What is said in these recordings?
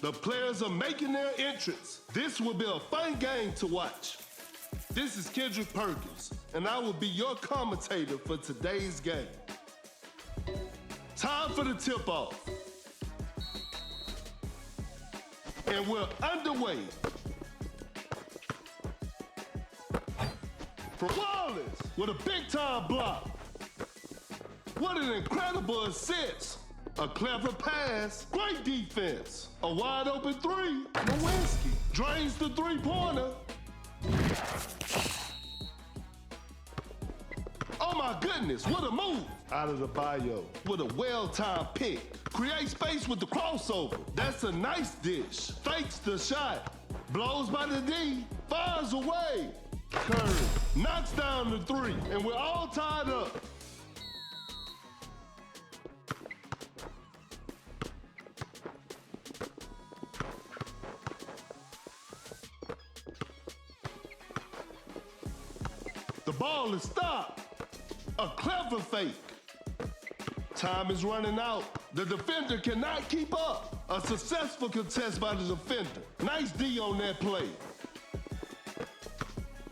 The players are making their entrance. This will be a fun game to watch. This is Kendrick Perkins, and I will be your commentator for today's game. Time for the tip-off. And we're underway. From Wallace with a big-time block. What an incredible assist. A clever pass, great defense. A wide-open three, Lewinsky drains the three-pointer. Oh my goodness, what a move. Out of the bio with a well-timed pick. Create space with the crossover. That's a nice dish. Fakes the shot. Blows by the D, fires away. Curry knocks down the three, and we're all tied up. The ball is stopped. A clever fake. Time is running out. The defender cannot keep up. A successful contest by the defender. Nice D on that play.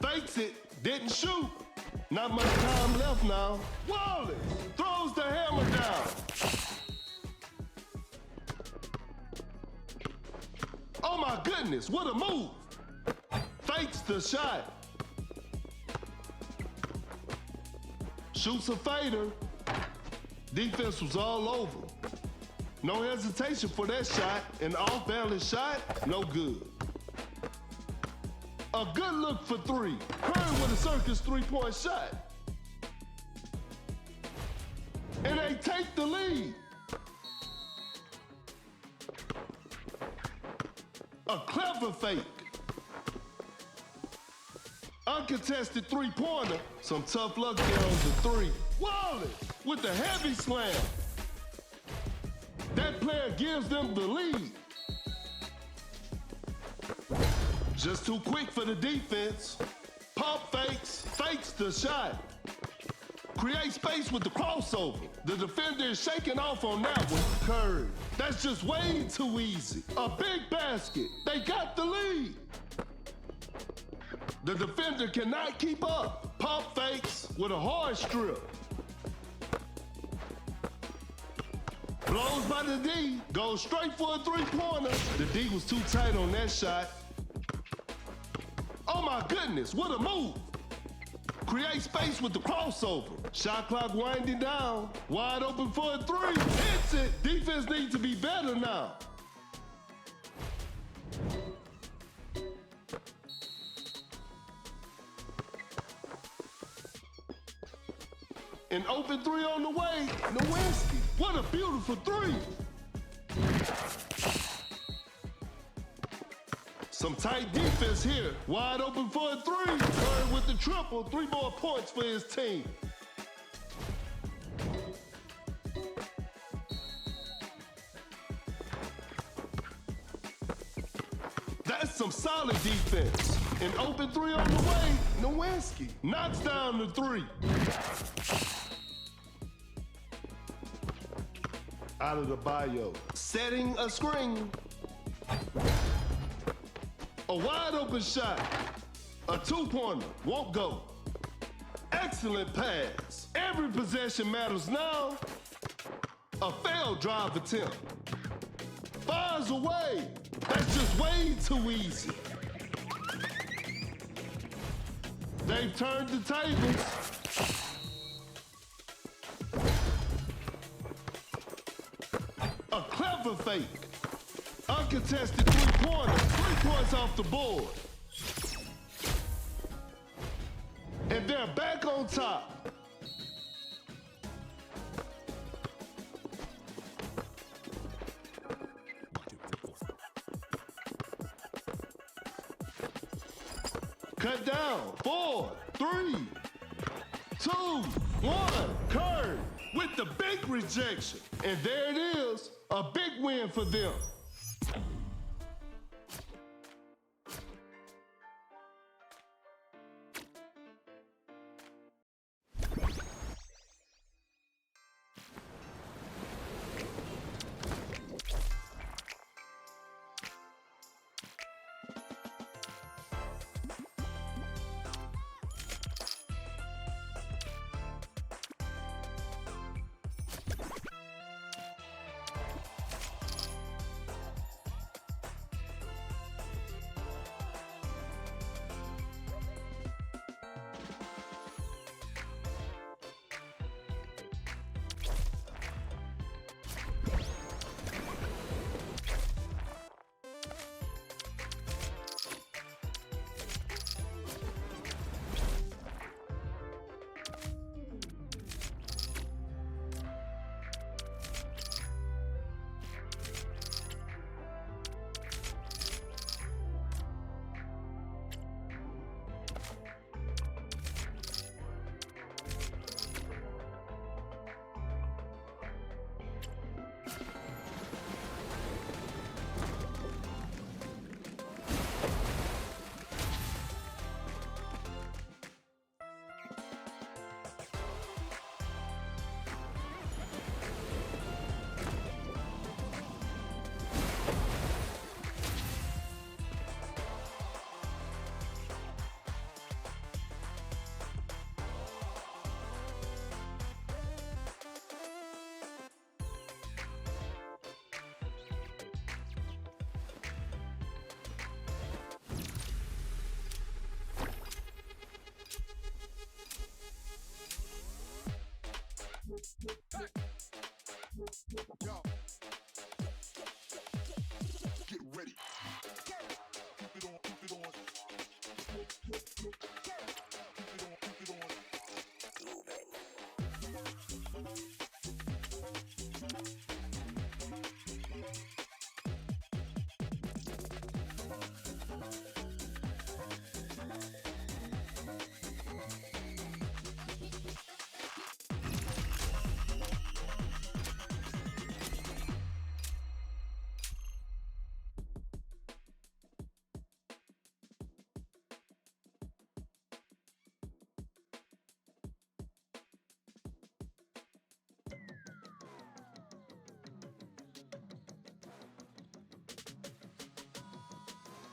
Fakes it, didn't shoot. Not much time left now. Wallace throws the hammer down. Oh my goodness, what a move. Fakes the shot. Shoots a fader. Defense was all over. No hesitation for that shot. An off-balance shot, no good. A good look for three. Curry with a circus three-point shot. And they take the lead. A clever fake. Uncontested three-pointer. Some tough luck there on the three. Wallace with the heavy slam. That player gives them the lead. Just too quick for the defense. Pump fakes the shot. Create space with the crossover. The defender is shaking off on that one. Curry. That's just way too easy. A big basket. They got the lead. The defender cannot keep up. Pump fakes with a hard strip. Blows by the D. Goes straight for a three-pointer. The D was too tight on that shot. Oh my goodness, what a move. Create space with the crossover. Shot clock winding down. Wide open for a three. Hits it. Defense needs to be better now. An open three on the way. Lewinsky. What a beautiful three. Some tight defense here. Wide open for a three. Curry with the triple. 3 more points for his team. That's some solid defense. An open three on the way. Lewinsky knocks down the three. Out of the bio. Setting a screen. A wide open shot. A two-pointer. Won't go. Excellent pass. Every possession matters now. A failed drive attempt. Fires away. That's just way too easy. They've turned the tables. A clever fake. Uncontested three-pointer. 3 points off the board. And they're back on top. Cut down. 4, 3, 2, 1. Curry with the big rejection. And there it is. A big win for them.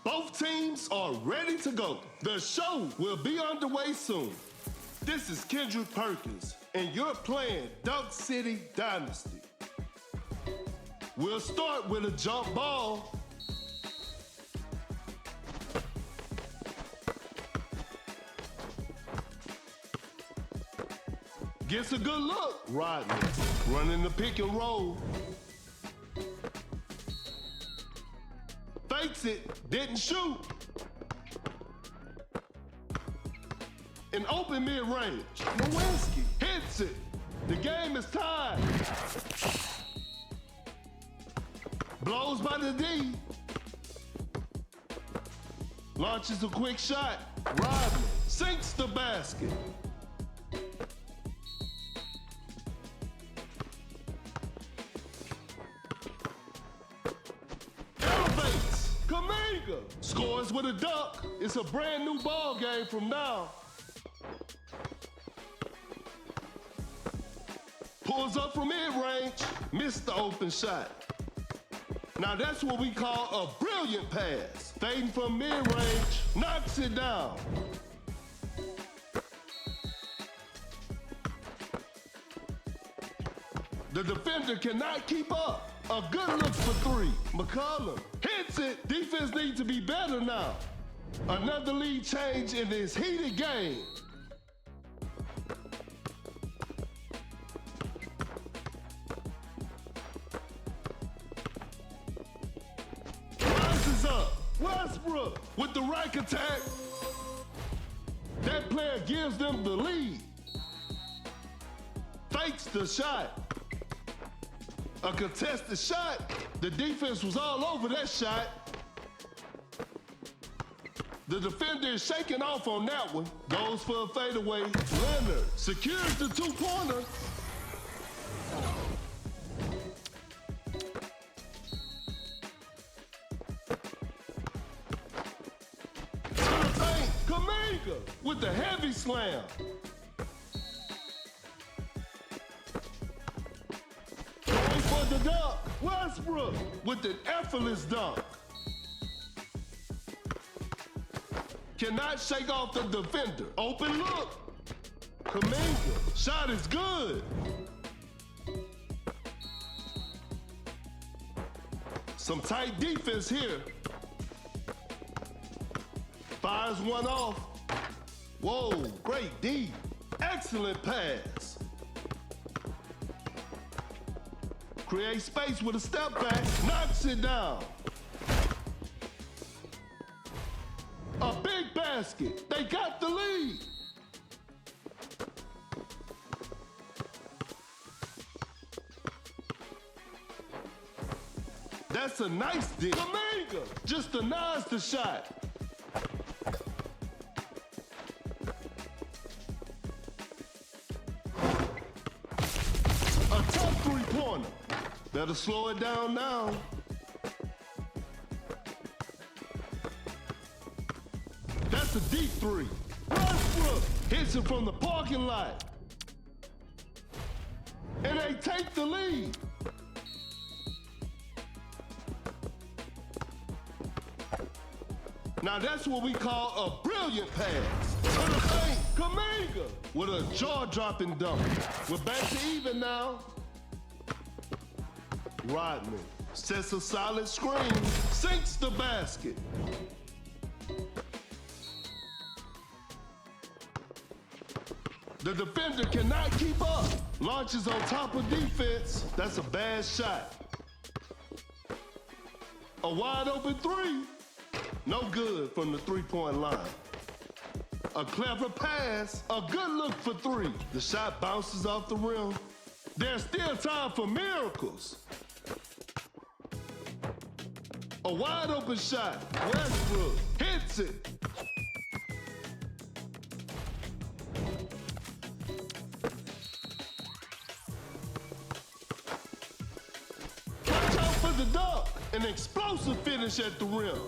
Both teams are ready to go. The show will be underway soon. This is Kendrick Perkins, and you're playing Dunk City Dynasty. We'll start with a jump ball. Gets a good look. Rodney running the pick and roll. Fakes it, didn't shoot. An open mid-range. Nowinski hits it. The game is tied. Blows by the D. Launches a quick shot. Rodney sinks the basket. Elevates. Kaminga scores with a dunk. It's a brand new ball game from now. Pulls up from mid-range. Missed the open shot. Now that's what we call a brilliant pass. Fading from mid-range, knocks it down. The defender cannot keep up. A good look for three. McCollum hits it. Defense needs to be better now. Another lead change in this heated game. Westbrook with the rack attack. That player gives them the lead. Fakes the shot. A contested shot. The defense was all over that shot. The defender is shaking off on that one. Goes for a fadeaway. Leonard secures the two-pointer. Kaminga with the heavy slam. Going for the dunk. Westbrook with an effortless dunk. Cannot shake off the defender. Open look. Kaminga. Shot is good. Some tight defense here. Fires one off. Whoa, great D. Excellent pass. Creates space with a step back. Knocks it down. A big basket. They got the lead. That's a nice D. Kaminga just denies the shot. Three-pointer. Better slow it down now. That's a deep three. Westbrook hits it from the parking lot. And they take the lead. Now that's what we call a brilliant pass. To the paint, Kaminga with a jaw-dropping dunk. We're back to even now. Rodney sets a solid screen, sinks the basket. The defender cannot keep up. Launches on top of defense. That's a bad shot. A wide open three. No good from the three-point line. A clever pass. A good look for three. The shot bounces off the rim. There's still time for miracles. A wide open shot. Westbrook hits it. Watch out for the dunk. An explosive finish at the rim.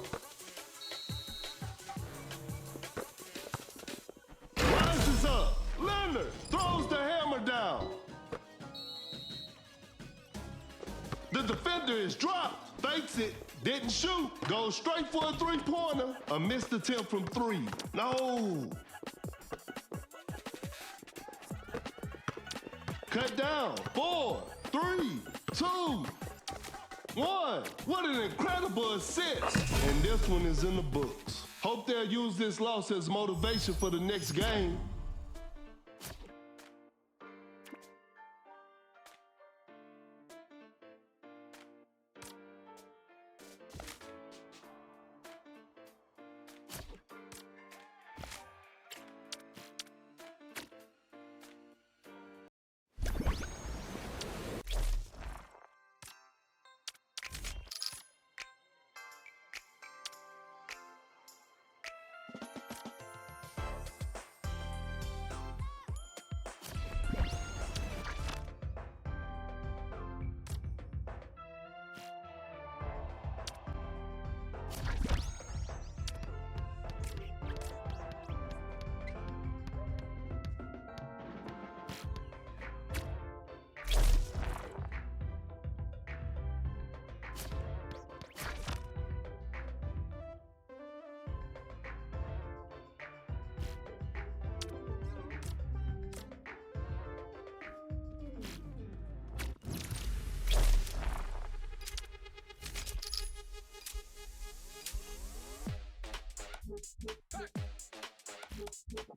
Rises up. Leonard throws the hammer down. The defender is dropped. Fakes it. Didn't shoot. Goes straight for a three-pointer. A missed attempt from three. No. Cut down. 4, 3, 2, 1. What an incredible assist. And this one is in the books. Hope they'll use this loss as motivation for the next game.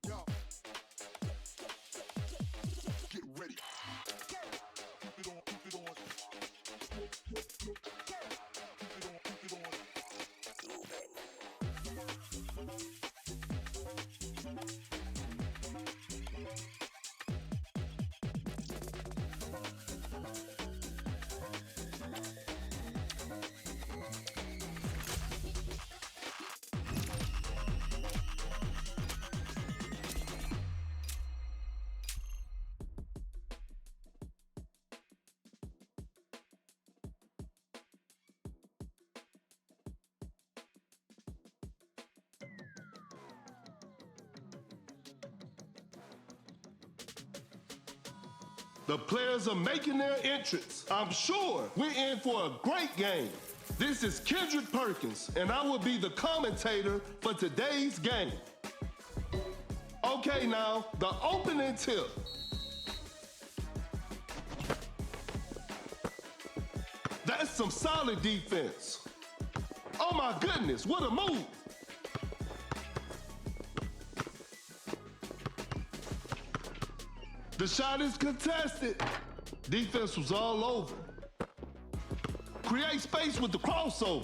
Yo. Get ready. Keep it on, keep it on. Keep it on, keep it on. The players are making their entrance. I'm sure we're in for a great game. This is Kendrick Perkins, and I will be the commentator for today's game. Okay, now, the opening tip. That's some solid defense. Oh my goodness, what a move. The shot is contested. Defense was all over. Create space with the crossover.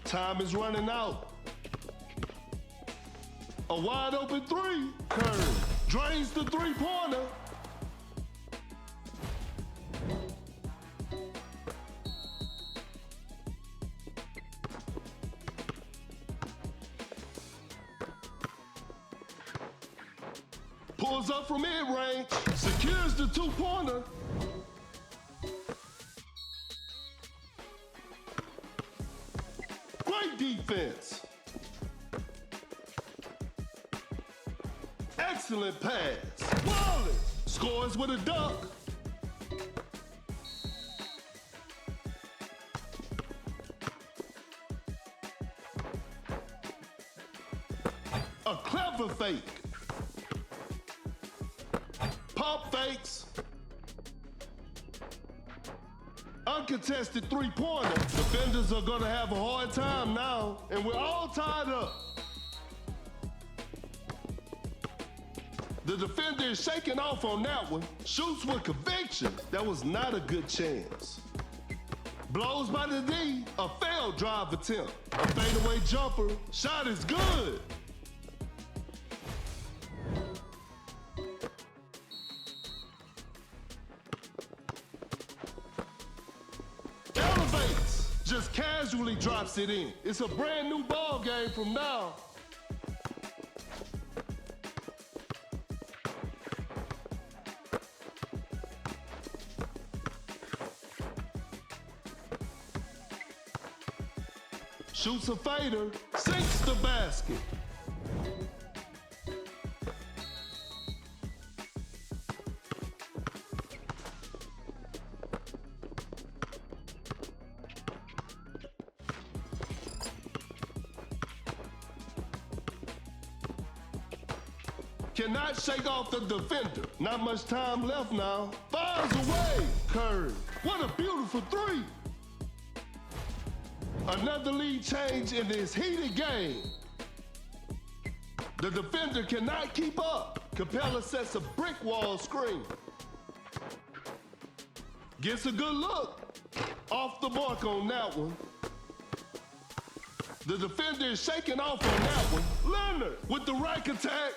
Time is running out. A wide open three. Curve. Drains the three-pointer. Pulls up from mid-range, secures the two-pointer. Great defense. Excellent pass. Wallace scores with a dunk. A clever fake. Pump fakes. Uncontested three-pointer. Defenders are gonna have a hard time now, and we're all tied up. The defender is shaking off on that one. Shoots with conviction. That was not a good chance. Blows by the D. A failed drive attempt. A fadeaway jumper. Shot is good. Just casually drops it in. It's a brand new ball game from now. Shoots a fader, sinks the basket. cannot shake off the defender. Not much time left now. Fires away. Curry. What a beautiful three. Another lead change in this heated game. The defender cannot keep up. Capella sets a brick wall screen. Gets a good look. Off the mark on that one. The defender is shaking off on that one. Leonard with the rack attack.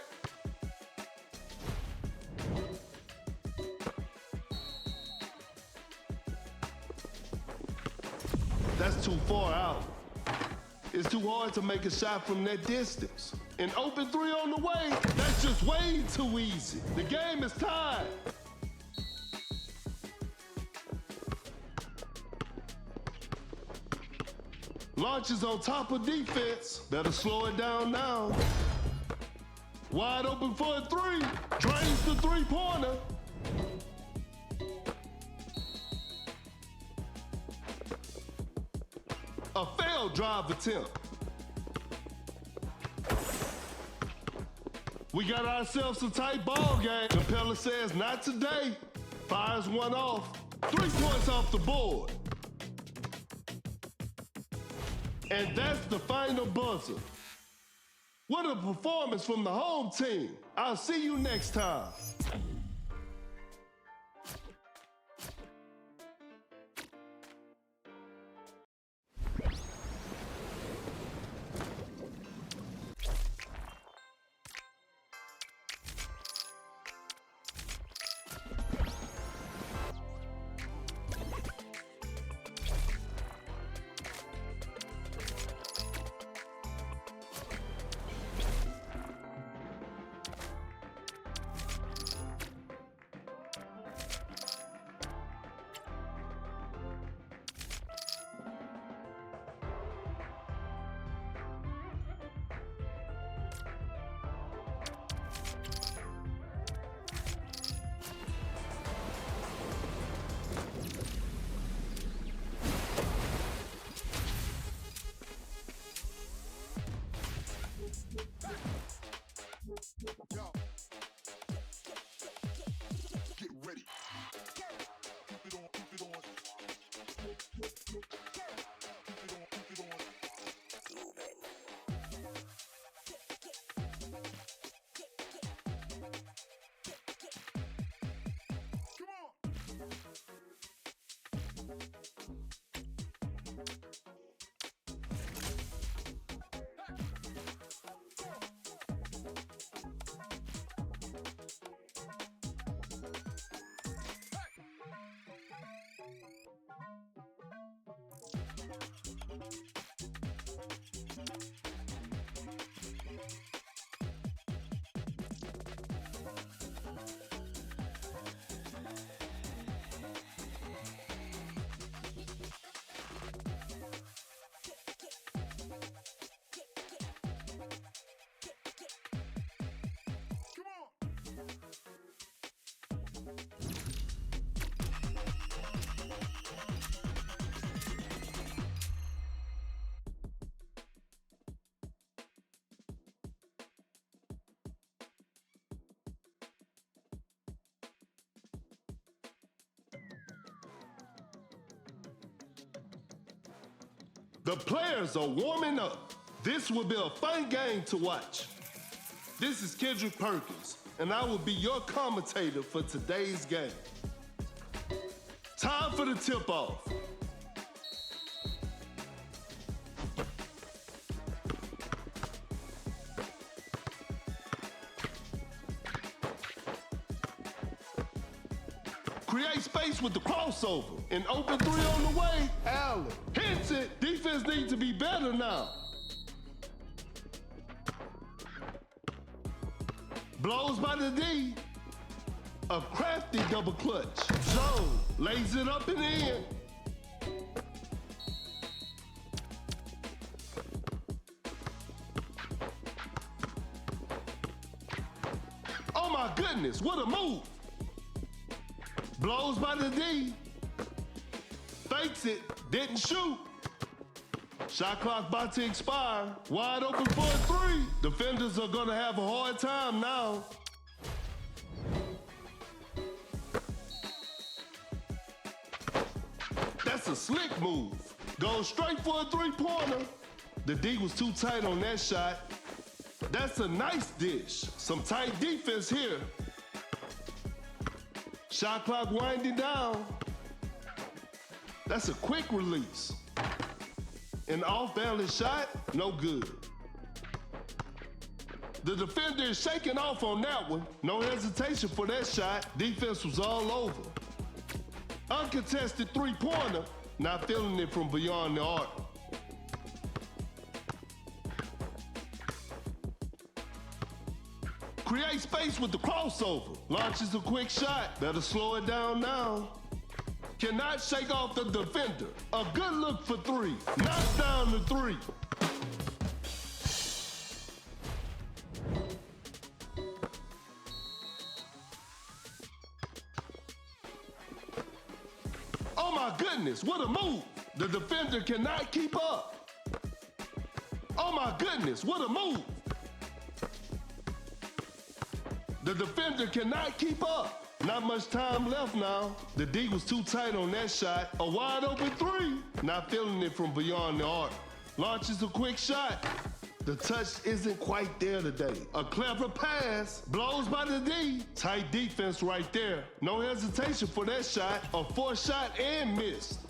That's too far out. It's too hard to make a shot from that distance. An open three on the way, that's just way too easy. The game is tied. Launches on top of defense. Better slow it down now. Wide open for a three. Drains the three-pointer. A failed drive attempt. We got ourselves a tight ball game. Capella says not today. Fires one off. 3 points off the board. And that's the final buzzer. What a performance from the home team. I'll see you next time. Yo. Get ready. Keep it on, keep it on. Keep it on, keep it on. Come on. The players are warming up. This will be a fun game to watch. This is Kendrick Perkins, and I will be your commentator for today's game. Time for the tip-off. Create space with the crossover. An open three on the way. Allen hits it. Defense needs to be better now. Blows by the D. A crafty double clutch. Zone lays it up and in. Oh my goodness, what a move. Blows by the D. Fakes it, didn't shoot. Shot clock about to expire. Wide open for a three. Defenders are gonna have a hard time now. a slick move. Goes straight for a three-pointer. The D was too tight on that shot. That's a nice dish. Some tight defense here. Shot clock winding down. That's a quick release. An off-balance shot, no good. The defender is shaking off on that one. No hesitation for that shot. Defense was all over. Uncontested three-pointer, not feeling it from beyond the arc. Create space with the crossover. Launches a quick shot. Better slow it down now. Cannot shake off the defender. A good look for three. Knocks down the three. Oh my goodness, what a move. The defender cannot keep up. Oh my goodness, what a move. The defender cannot keep up. Not much time left now. The D was too tight on that shot. A wide open three. Not feeling it from beyond the arc. Launches a quick shot. The touch isn't quite there today. A clever pass. Blows by the D. Tight defense right there. No hesitation for that shot. A forced shot and missed.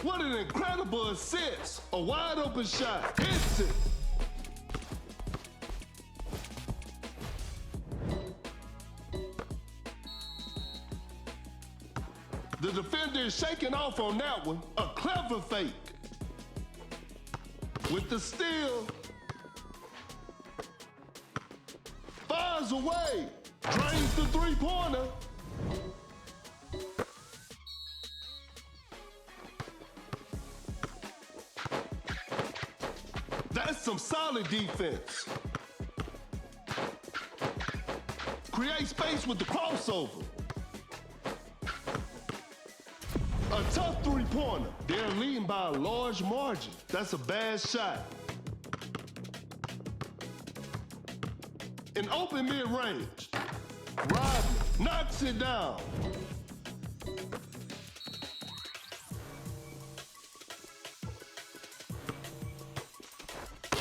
What an incredible assist. A wide open shot. Hits it. The defender is shaking off on that one. A clever fake. With the steal. Fires away. Drains the three-pointer. That's some solid defense. Create space with the crossover. A tough three-pointer. They're leading by a large margin. That's a bad shot. An open mid-range. Rodman knocks it down.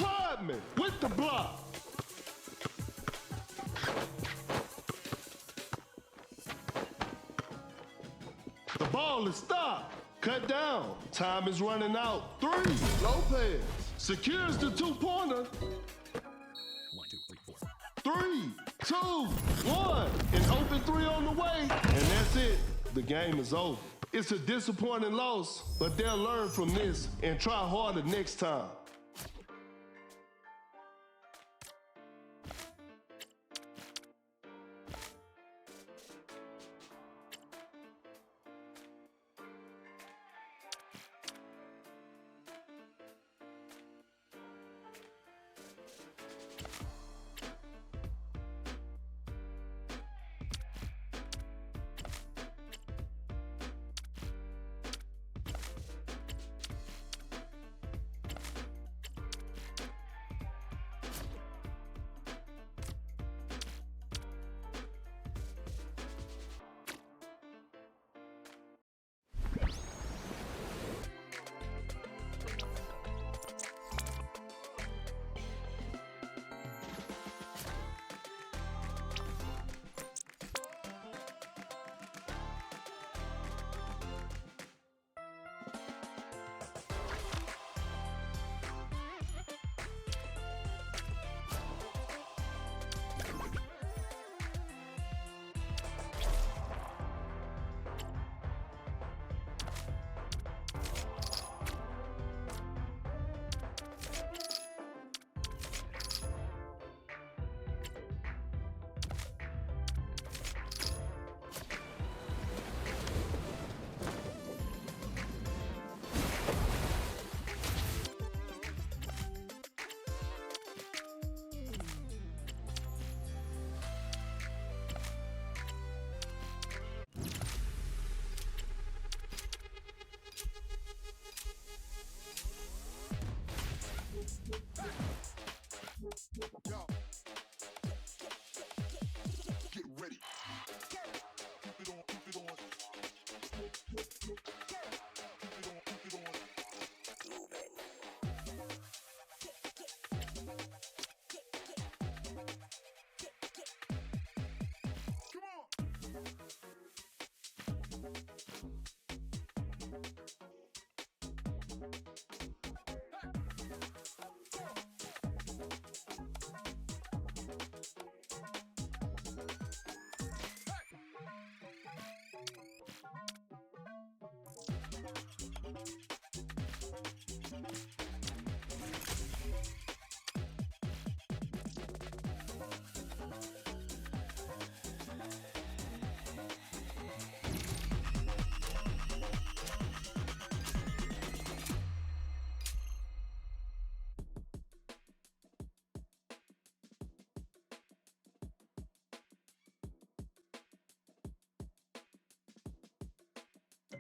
Rodman with the block. The ball is stopped. Cut down. Time is running out. Three. Lopez secures the two-pointer. 1, 2, 3, 4. 3, 2, 1. An open three on the way. And that's it. The game is over. It's a disappointing loss, but they'll learn from this and try harder next time.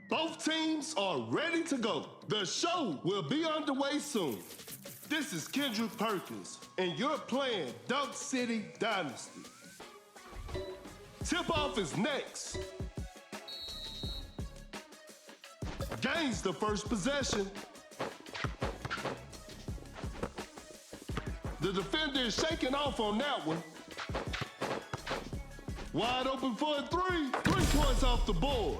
Both teams are ready to go. The show will be underway soon. This is Kendrick Perkins, and you're playing Dunk City Dynasty. Tip-off is next. Gains the first possession. The defender is shaking off on that one. Wide open for a three. 3 points off the board.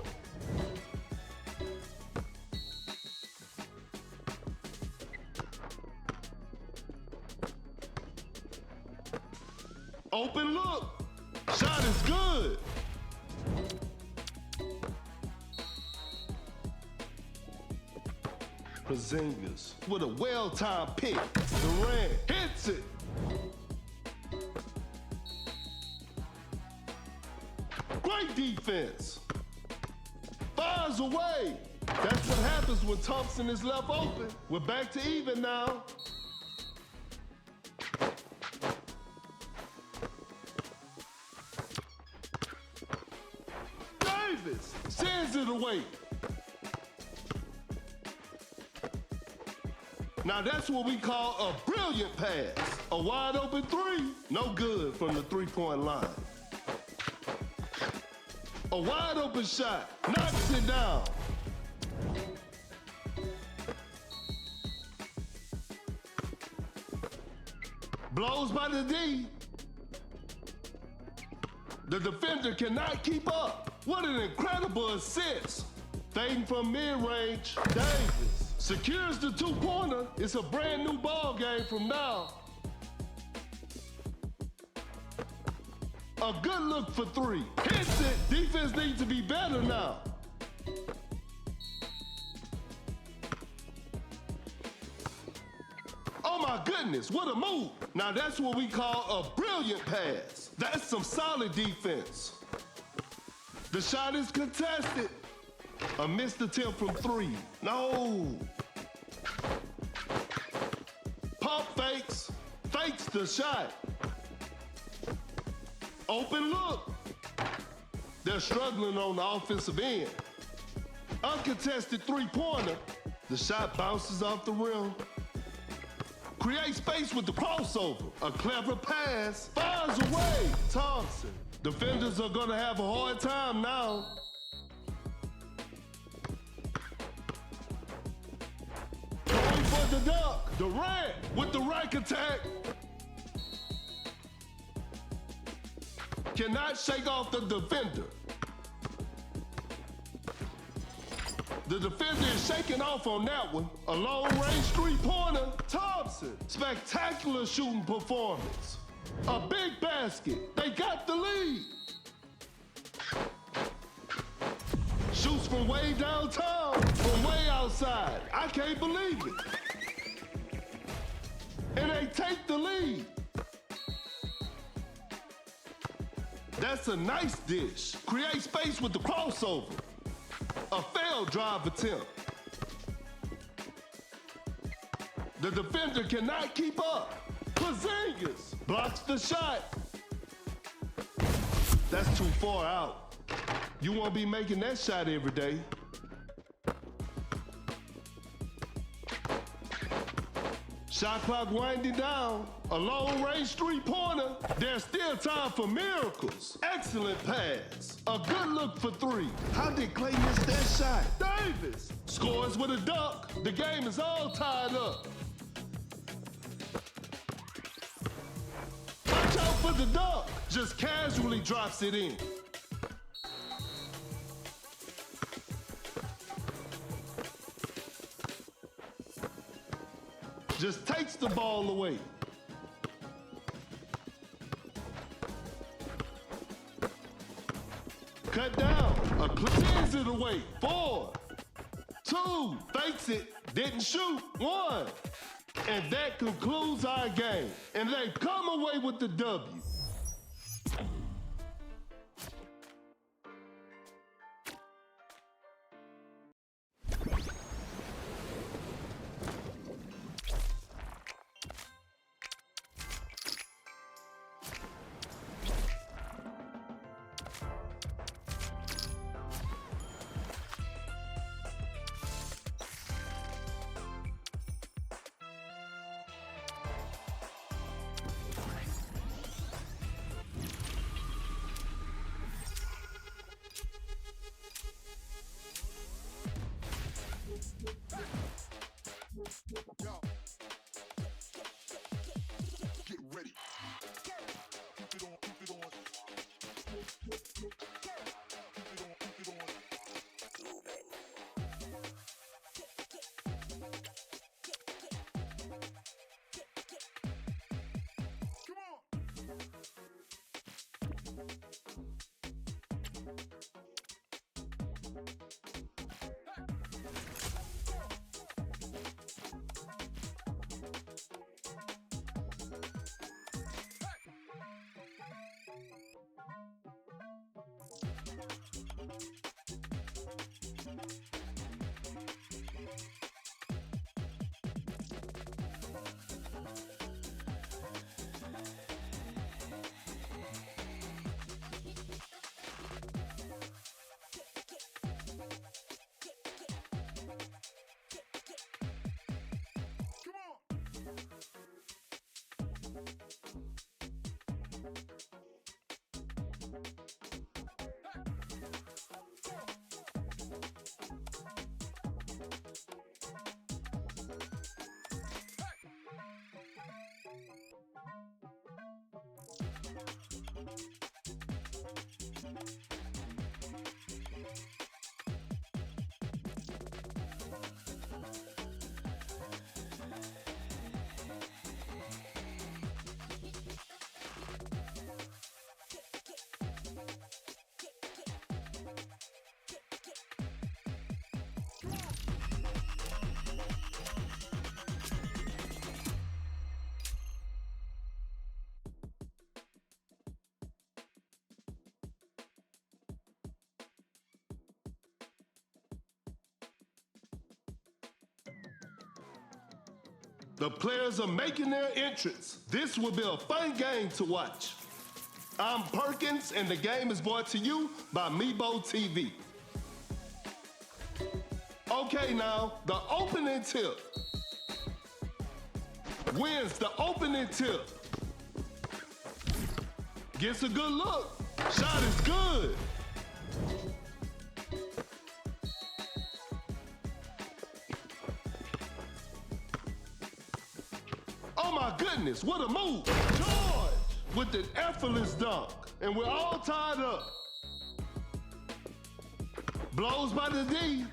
Open look. Shot is good. Porzingis with a well-timed pick. Durant hits it. Great defense. Fires away. That's what happens when Thompson is left open. We're back to even now. Davis sends it away. Now that's what we call a brilliant pass. A wide open three, no good from the three-point line. A wide open shot, knocks it down. Blows by the D. The defender cannot keep up. What an incredible assist. Fading from mid-range, Davis secures the two-pointer. It's a brand new ball game from now. A good look for three. Hits it. Defense needs to be better now. Oh my goodness, what a move. Now that's what we call a brilliant pass. That's some solid defense. The shot is contested. A missed attempt from three. No. Pump fakes. Fakes the shot. Open look. They're struggling on the offensive end. Uncontested three-pointer. The shot bounces off the rim. Create space with the crossover. A clever pass. Fires away. Thompson. Defenders are going to have a hard time now. Going for the dunk. Durant with the rack attack. Cannot shake off the defender. The defender is shaking off on that one. A long-range three-pointer. Thompson. Spectacular shooting performance. A big basket. They got the lead. Shoots from way downtown, from way outside. I can't believe it. And they take the lead. That's a nice dish. Create space with the crossover. A failed drive attempt. The defender cannot keep up. Porzingis blocks the shot. That's too far out. You won't be making that shot every day. Shot clock winding down. A long-range three-pointer. There's still time for miracles. Excellent pass. A good look for three. How did Clay miss that shot? Davis scores with a dunk. The game is all tied up. Watch out for the dunk. Just casually drops it in. just takes the ball away. Cut down, sends it away. 4, 2, fakes it, didn't shoot. 1. And that concludes our game. And they come away with the W. Yo. Get ready. Keep it on, keep it on. Keep it on, keep it on. Come on. The players are making their entrance. This will be a fun game to watch. I'm Perkins, and the game is brought to you by Meebo TV. Okay, now, the opening tip. Wins the opening tip. Gets a good look. Shot is good. Oh my goodness, what a move. George with an effortless dunk. And we're all tied up. Blows by the D.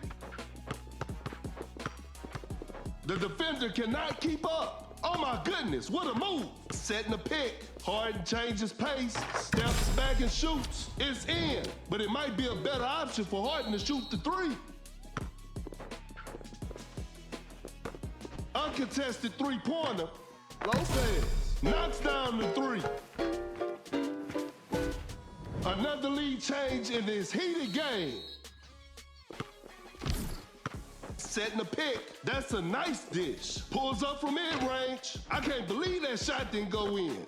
The defender cannot keep up. Oh my goodness, what a move. Setting a pick. Harden changes pace, steps back and shoots. It's in, but it might be a better option for Harden to shoot the 3. Uncontested 3-pointer. Lopez knocks down the 3. Another lead change in this heated game. Setting a pick. That's a nice dish. Pulls up from mid-range. I can't believe that shot didn't go in.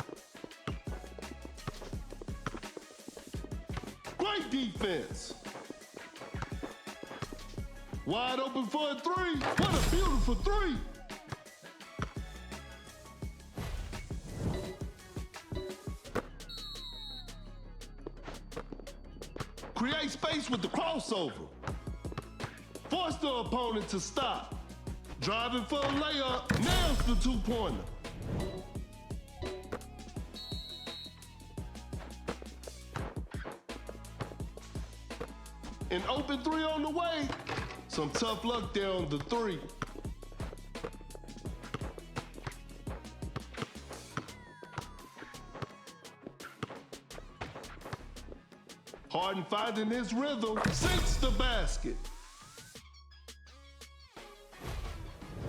Great defense. Wide open for a 3. What a beautiful 3. Create space with the crossover. Force the opponent to stop. Driving for a layup, nails the 2-pointer. An open 3 on the way. Some tough luck there on the 3. Harden finding his rhythm, sinks the basket.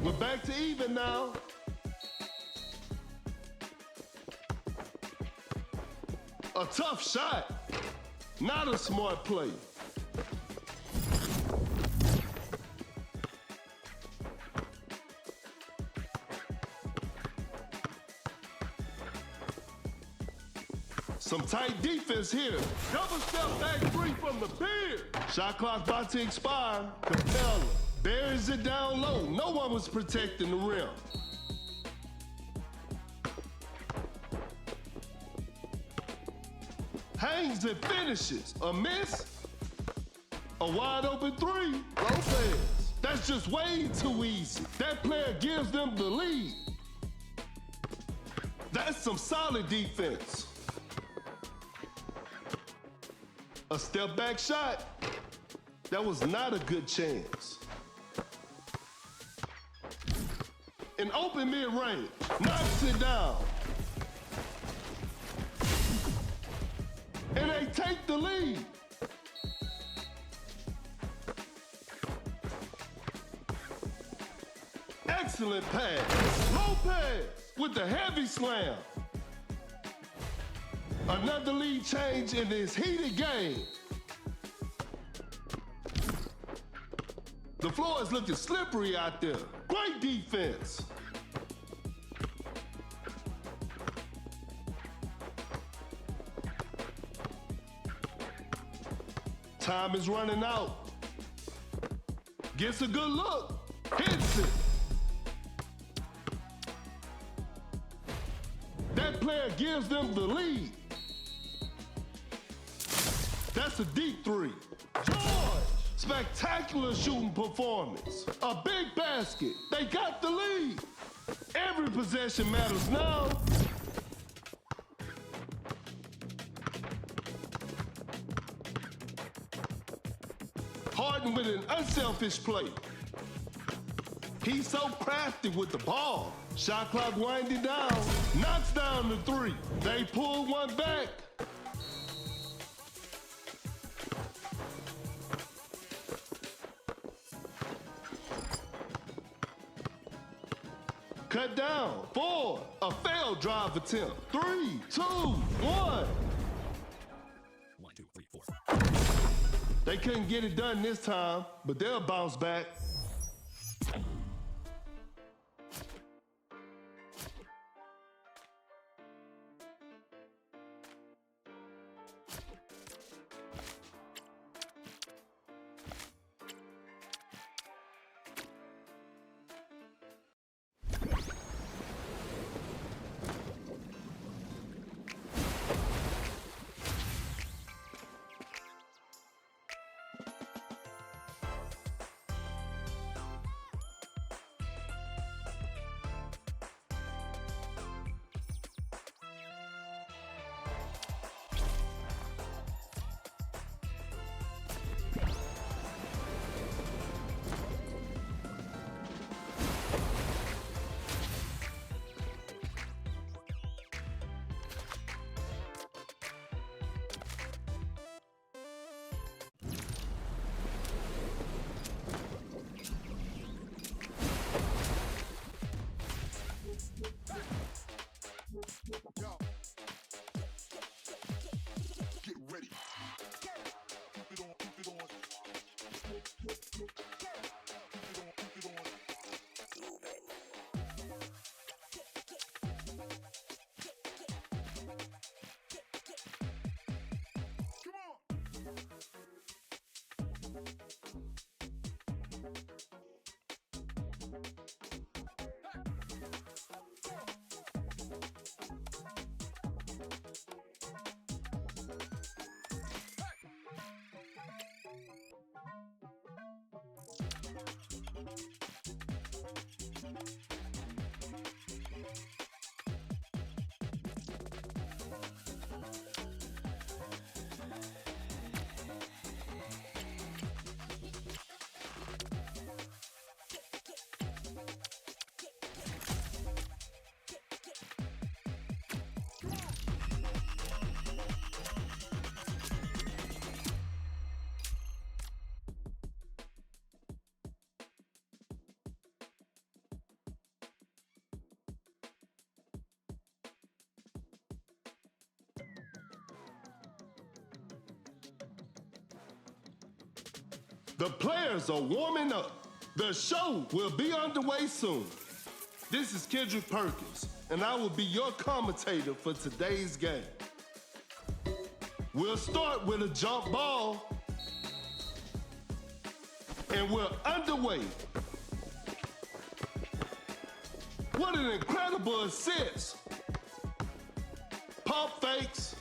We're back to even now. A tough shot, not a smart play. Some tight defense here. Double step back three from the pier. Shot clock about to expire. Capella buries it down low. No one was protecting the rim. Hangs and finishes. A miss. A wide open three. Lopez. That's just way too easy. That player gives them the lead. That's some solid defense. A step back shot. That was not a good chance. An open mid-range. Knocks it down. And they take the lead. Excellent pass. Lopez with the heavy slam. Another lead change in this heated game. The floor is looking slippery out there. Great defense. Time is running out. Gets a good look. Hits it. That player gives them the lead. That's a deep three. George! Spectacular shooting performance. A big basket. They got the lead. Every possession matters now. Harden with an unselfish play. He's so crafty with the ball. Shot clock winding down. Knocks down the three. They pull one back. Cut down. 4. A failed drive attempt. 3, 2, 1. 1, 2, 3, 4. They couldn't get it done this time, but they'll bounce back. Yo. Get ready. Keep it on, keep it on. Keep it on, keep it on. Come on. The players are warming up. The show will be underway soon. This is Kendrick Perkins, and I will be your commentator for today's game. We'll start with a jump ball, and we're underway. What an incredible assist. Pump fakes.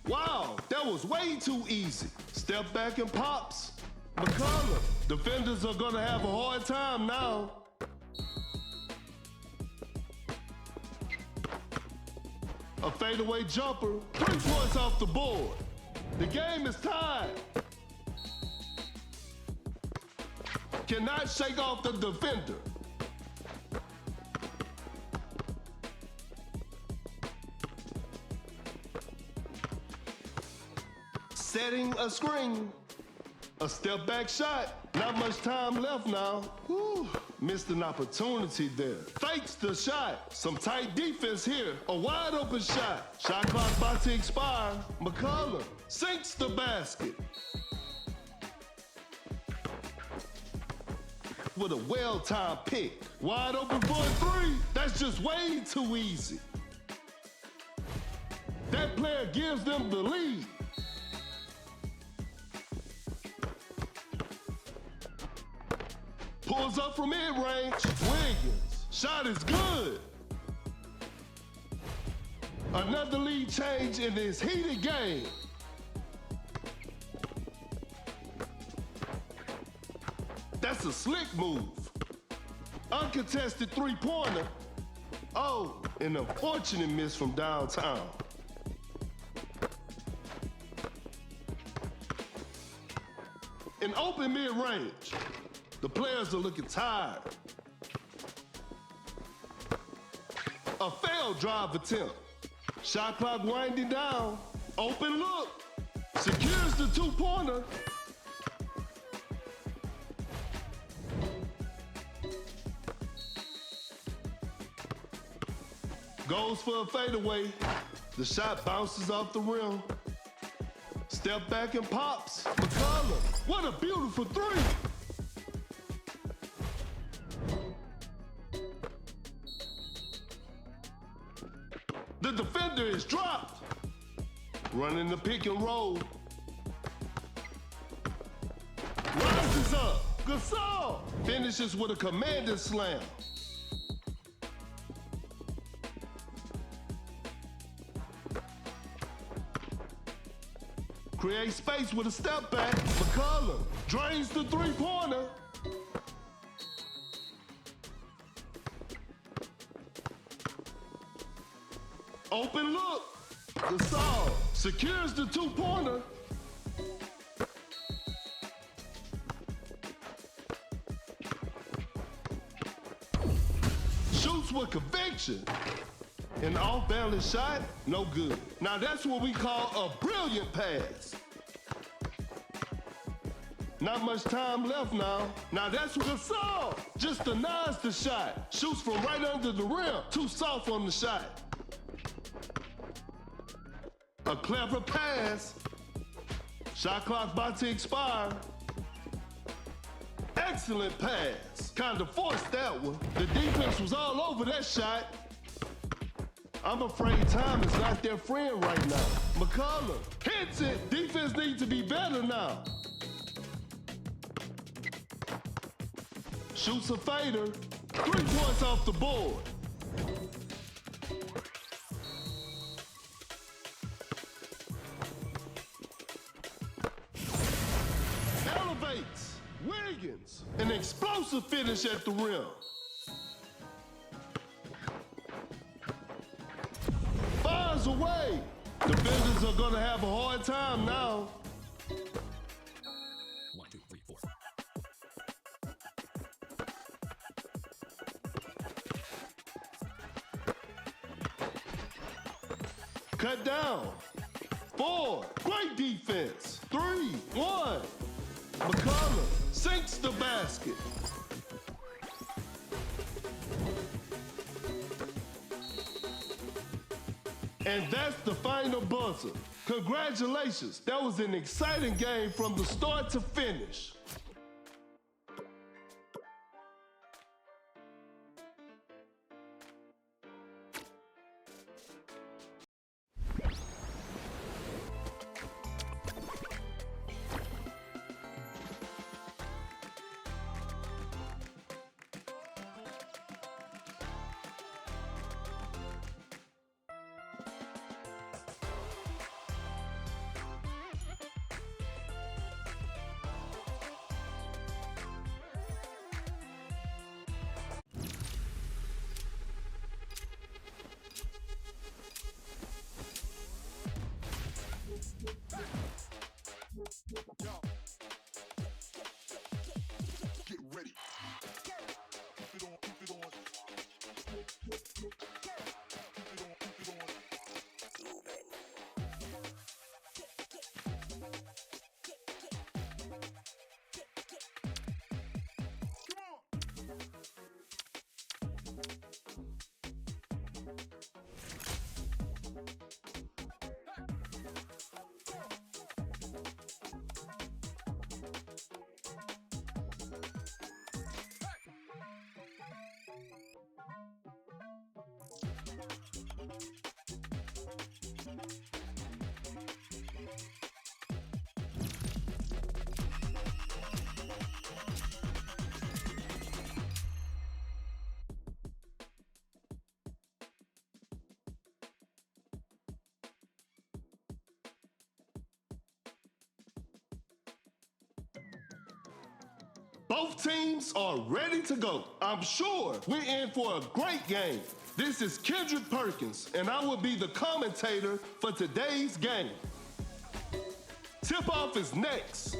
Wow, that was way too easy. Step back and pops. McCullough. Defenders are gonna have a hard time now. A fadeaway jumper, 3 points off the board. The game is tied. Cannot shake off the defender. Setting a screen. A step back shot. Not much time left now. Whew. Missed an opportunity there. Fakes the shot. Some tight defense here. A wide open shot. Shot clock about to expire. McCullough sinks the basket. With a well-timed pick. Wide open for a 3. That's just way too easy. That player gives them the lead. Pulls up from mid-range. Wiggins. Shot is good. Another lead change in this heated game. That's a slick move. Uncontested three-pointer. Oh, an unfortunate miss from downtown. An open mid-range. The players are looking tired. A failed drive attempt. Shot clock winding down. Open look. Secures the two-pointer. Goes for a fadeaway. The shot bounces off the rim. Step back and pops. McCullough. What a beautiful 3. The defender is dropped. Running the pick and roll. Rises up. Gasol finishes with a commanding slam. Creates space with a step back. McCullough drains the three-pointer. Open look. Gasol secures the two-pointer. Shoots with conviction. An off-balance shot, no good. Now that's what we call a brilliant pass. Not much time left now. Now that's what Gasol just denies the shot. Shoots from right under the rim. Too soft on the shot. A clever pass. Shot clock about to expire. Excellent pass. Kind of forced that one. The defense was all over that shot. I'm afraid time is not their friend right now. McCullough hits it. Defense needs to be better now. Shoots a fader. 3 points off the board. Elevates. Wiggins. An explosive finish at the rim. Fires away. Defenders are gonna have a hard time now. 1, 2, 3, 4. Cut down. 4. Great defense. 3, 1. McCullough sinks the basket. And that's the final buzzer. Congratulations, that was an exciting game from the start to finish. Get ready. Keep it on, keep it on. Keep it on, keep it on. Both teams are ready to go. I'm sure we're in for a great game. This is Kendrick Perkins, and I will be the commentator for today's game. Tip-off is next.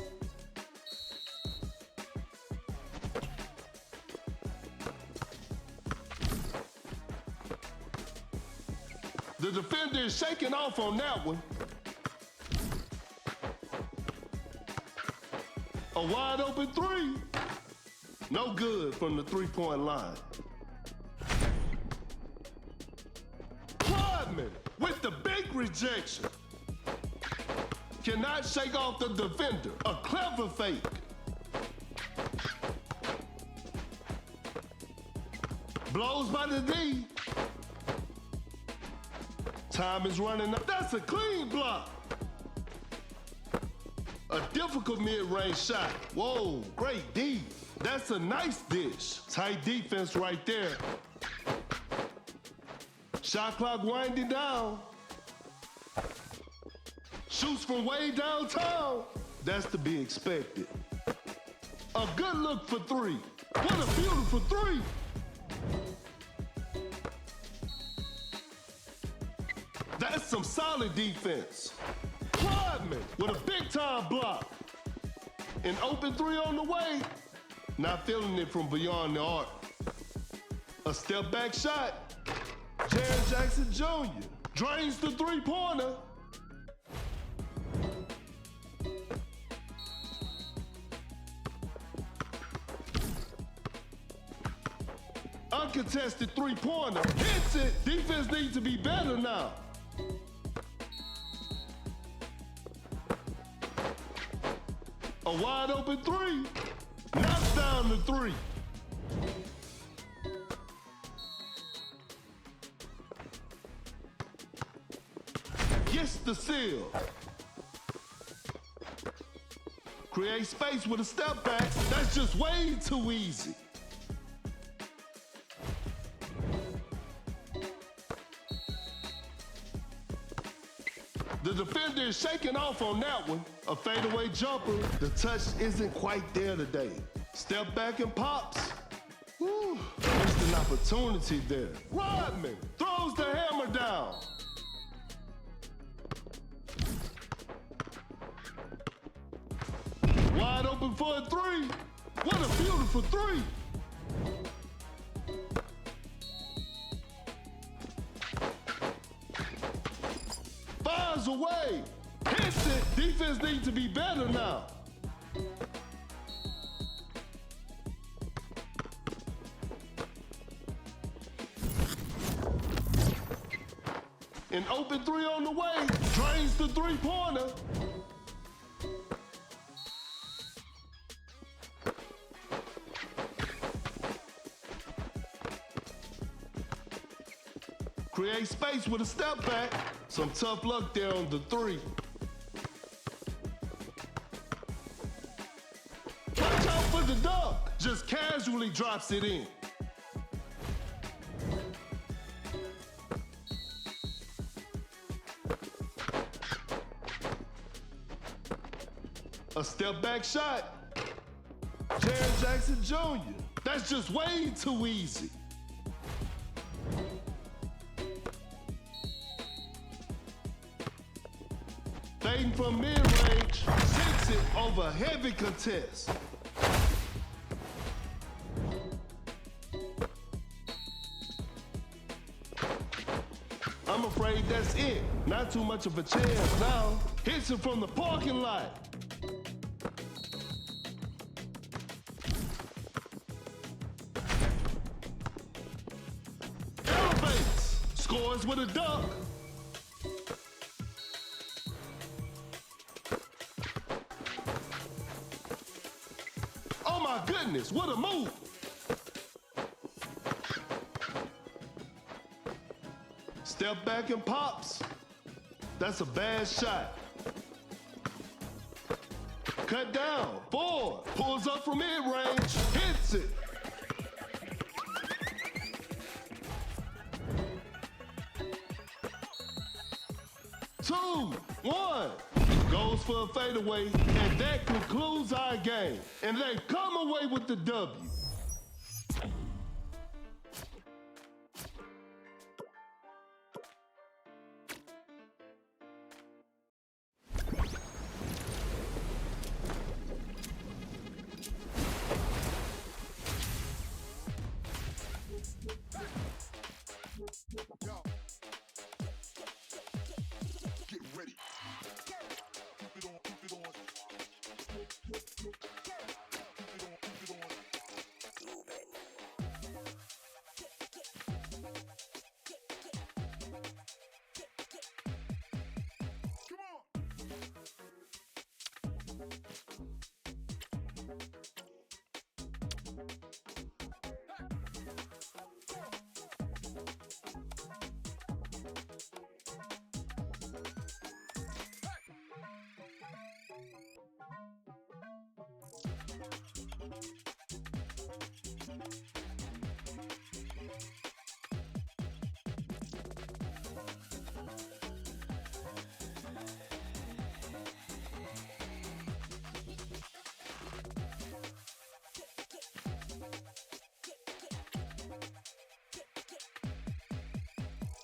The defender is shaking off on that one. A wide open three. No good from the three-point line. Rodman with the big rejection. Cannot shake off the defender. A clever fake. Blows by the D. Time is running up. That's a clean block. A difficult mid-range shot. Whoa, great D. That's a nice dish. Tight defense right there. Shot clock winding down. Shoots from way downtown. That's to be expected. A good look for three. What a beautiful three. That's some solid defense. Rodman with a big-time block. An open three on the way. Not feeling it from beyond the arc. A step-back shot. Jaren Jackson Jr. drains the three-pointer. Uncontested three-pointer. Hits it. Defense needs to be better now. A wide open three. Knocks down the three. Gets the seal. Create space with a step back. That's just way too easy. The defender is shaking off on that one. A fadeaway jumper. The touch isn't quite there today. Step back and pops. Whew, missed an opportunity there. Rodman throws the hammer down. Wide open for a three. What a beautiful three. Fires away. Hits it. Defense needs to be better now. An open three on the way. Drains the three-pointer. Create space with a step back. Some tough luck there on the three. Watch out for the dunk. Just casually drops it in. A step back shot. Jared Jackson Jr. That's just way too easy. Fading from mid-range, sinks it over heavy contest. I'm afraid that's it. Not too much of a chance now. Hits it from the parking lot. Elevates, scores with a dunk. Oh my goodness, what a move! Step back and pops. That's a bad shot. Cut down, 4. Pulls up from mid-range, hits it. Two, 1. Goes for a fadeaway, and that concludes our game. And they come away with the W. Yo. Get ready. Keep it on, keep it on. Keep it on, keep it on.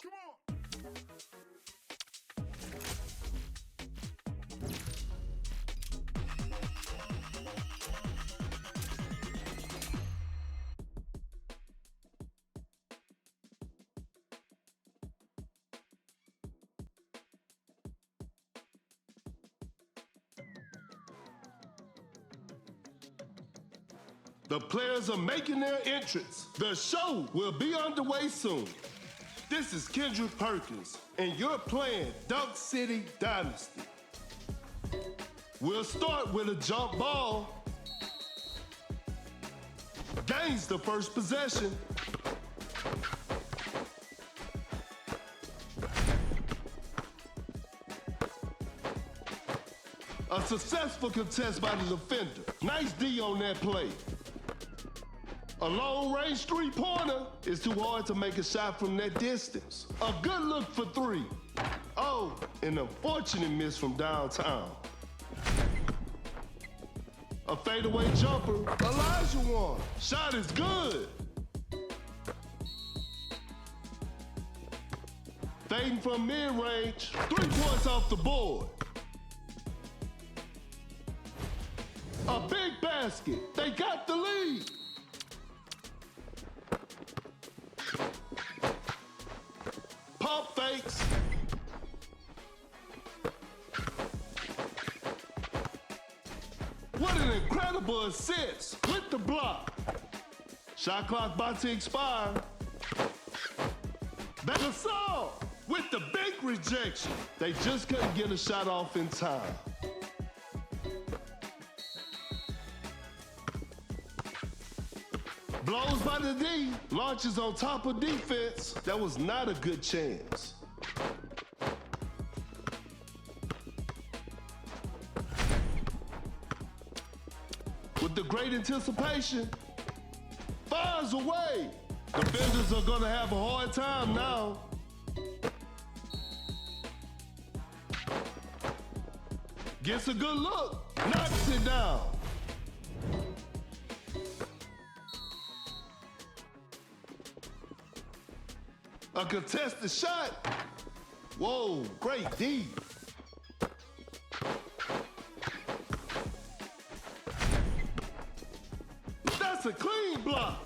Come on. Come on. The players are making their entrance. The show will be underway soon. This is Kendrick Perkins, and you're playing Dunk City Dynasty. We'll start with a jump ball. Gains the first possession. A successful contest by the defender. Nice D on that play. A long-range three-pointer is too hard to make a shot from that distance. A good look for 3. Oh, an unfortunate miss from downtown. A fadeaway jumper, Elijah one. Shot is good. Fading from mid-range, 3 points off the board. A big basket, they got the lead. Pump fakes. What an incredible assist with the block. Shot clock about to expire. Gasol with the big rejection. They just couldn't get a shot off in time. Blows by the D, launches on top of defense. That was not a good chance. With the great anticipation, fires away. Defenders are gonna have a hard time now. Gets a good look, knocks it down. A contested shot. Whoa, great D. That's a clean block.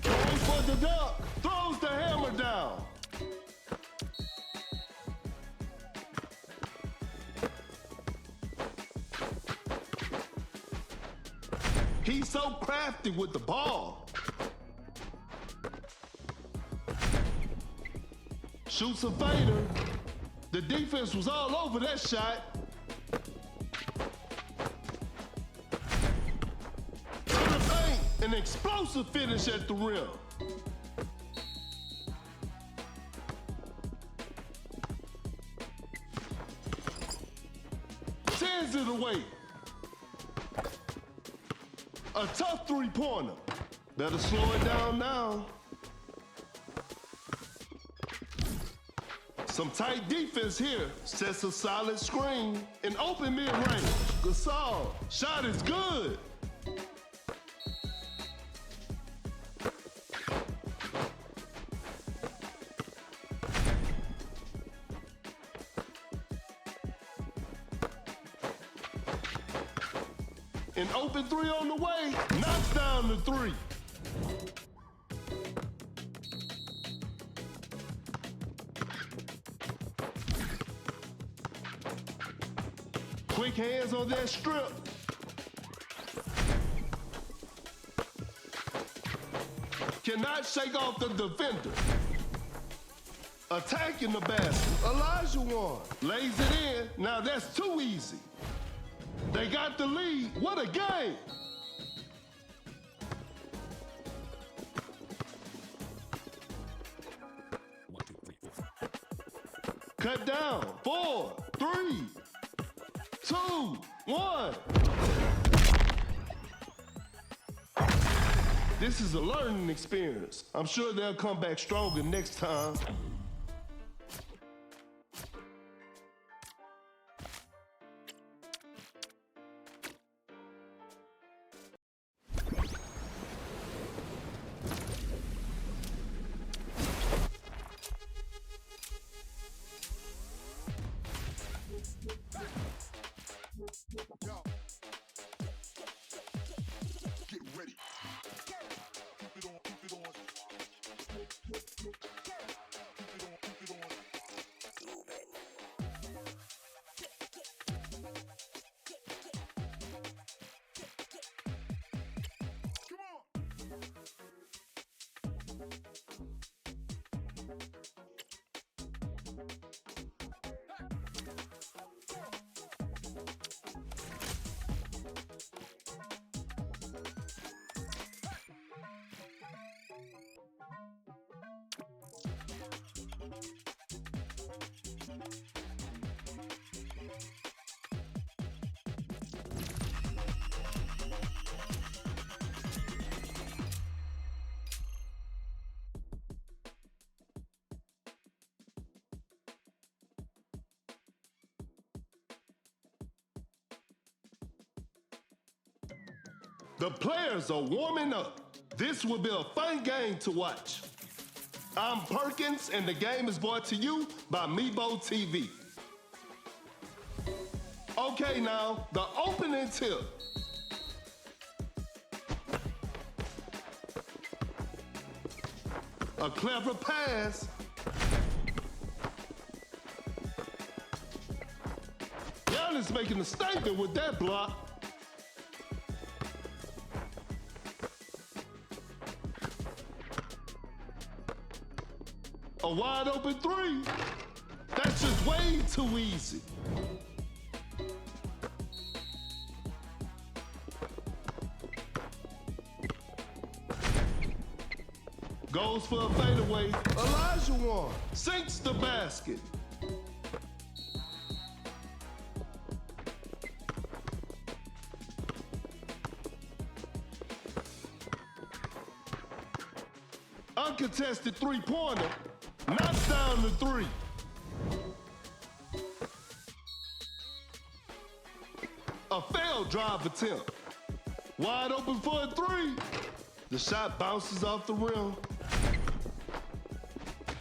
Going for the dunk, throws the hammer down. He's so crafty with the ball. Shoots a fader. The defense was all over that shot. To the paint, an explosive finish at the rim. Sends it away. A tough three-pointer. Better slow it down now. Some tight defense here. Sets a solid screen. An open mid-range. Gasol. Shot is good. An open three on the way, knocks down the three. Quick hands on that strip. Cannot shake off the defender. Attacking the basket. Elijah won. Lays it in. Now that's too easy. They got the lead. What a game! One, two, three, four. Cut down. 4, 3, 2, 1. This is a learning experience. I'm sure they'll come back stronger next time. Yo. Get ready. Keep it on, keep it on. Keep it on, keep it on. Come on. The players are warming up. This will be a fun game to watch. I'm Perkins, and the game is brought to you by Mebo TV. Okay, now, the opening tip. A clever pass. Giannis making a statement with that block. A wide open three. That's just way too easy. Goes for a fadeaway. Elijah Warren sinks the basket. Uncontested three-pointer. Knocks down the three. A failed drive attempt. Wide open for a three. The shot bounces off the rim.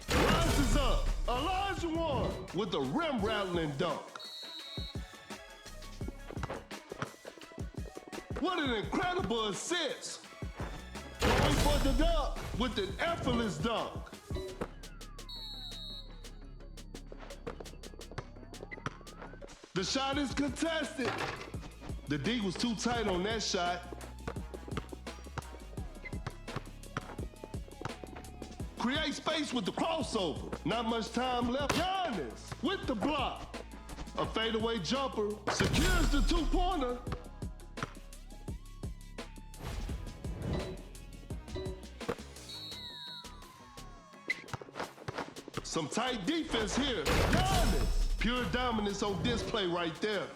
Rises up. Elijah Warren with a rim-rattling dunk. What an incredible assist. Going for the dunk with an effortless dunk. The shot is contested. The D was too tight on that shot. Create space with the crossover. Not much time left. Giannis with the block. A fadeaway jumper secures the two-pointer. Some tight defense here. Giannis. Pure dominance on display right there.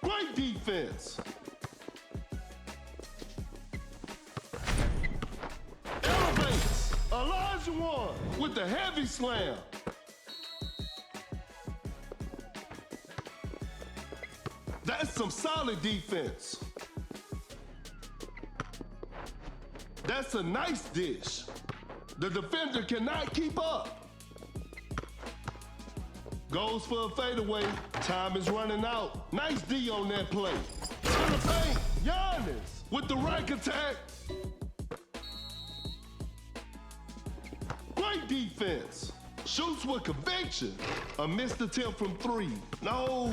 Great defense. Elevates. Elijah Warren with the heavy slam. That's some solid defense. That's a nice dish. The defender cannot keep up. Goes for a fadeaway. Time is running out. Nice D on that play. To the paint. Giannis with the rack attack. Great defense. Shoots with conviction. A missed attempt from three. No.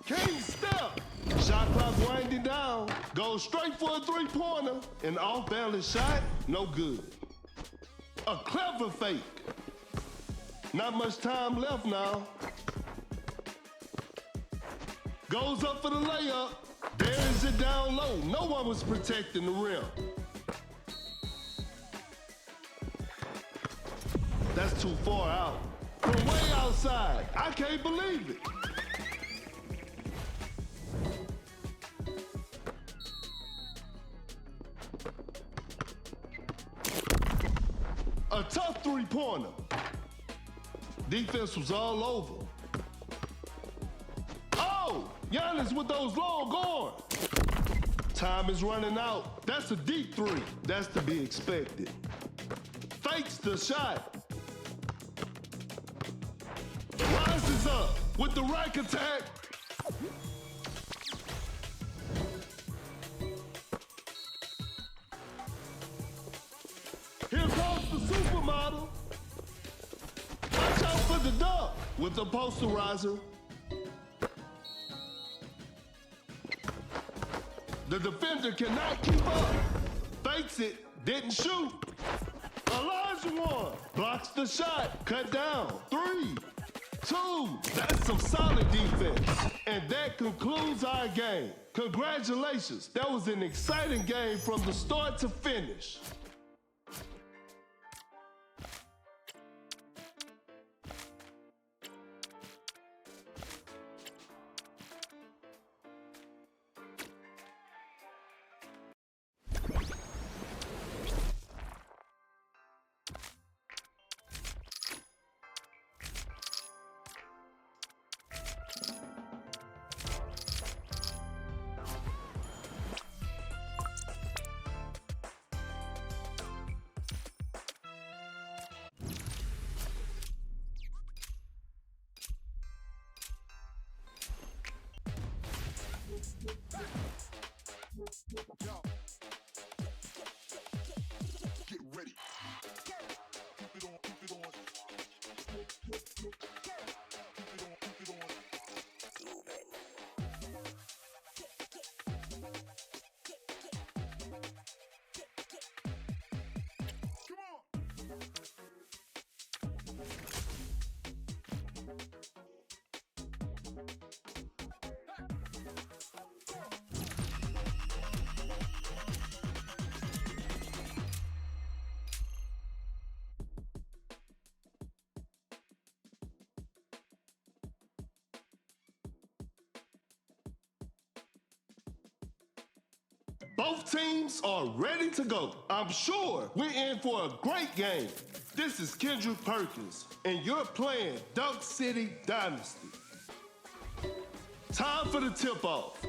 King step. Shot clock winding down. Goes straight for a three-pointer. An off-balance shot, no good. A clever fake. Not much time left now. Goes up for the layup. Buries it down low. No one was protecting the rim. That's too far out. From way outside. I can't believe it. A tough three-pointer. Defense was all over. Oh, Giannis with those long arms. Time is running out. That's a deep three. That's to be expected. Fakes the shot. Rises up with the rack attack. Here comes the supermodel. Watch out for the dunk with the posterizer. The defender cannot keep up. Fakes it, didn't shoot. Elijah Warren blocks the shot, cut down. 3, 2, that's some solid defense. And that concludes our game. Congratulations, that was an exciting game from the start to finish. Both teams are ready to go. I'm sure we're in for a great game. This is Kendrick Perkins, and you're playing Dunk City Dynasty. Time for the tip-off.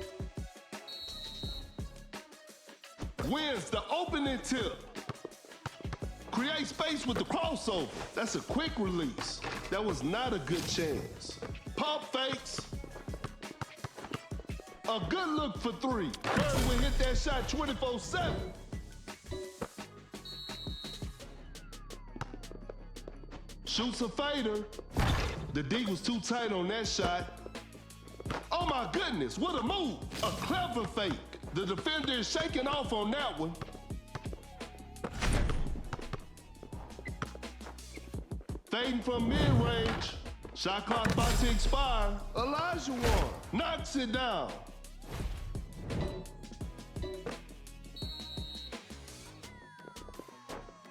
Wins the opening tip. Create space with the crossover. That's a quick release. That was not a good chance. Pump fakes. A good look for three. Curry will hit that shot 24/7. Shoots a fader. The D was too tight on that shot. Oh my goodness, what a move. A clever fake. The defender is shaking off on that one. Fading from mid-range. Shot clock about to expire. Elijah Warren knocks it down.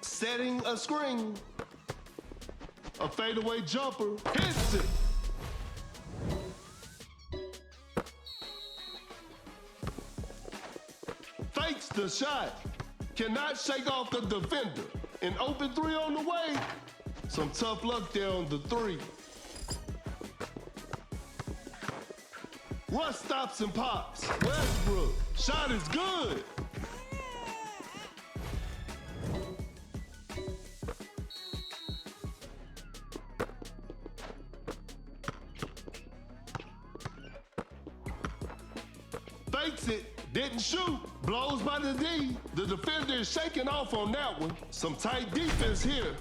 Setting a screen. A fadeaway jumper hits it. Fakes the shot. Cannot shake off the defender. An open three on the way. Some tough luck there on the three. Russ stops and pops. Westbrook. Shot is good. Fakes it. Didn't shoot. Blows by the D. The defender is shaking off on that one. Some tight defense here.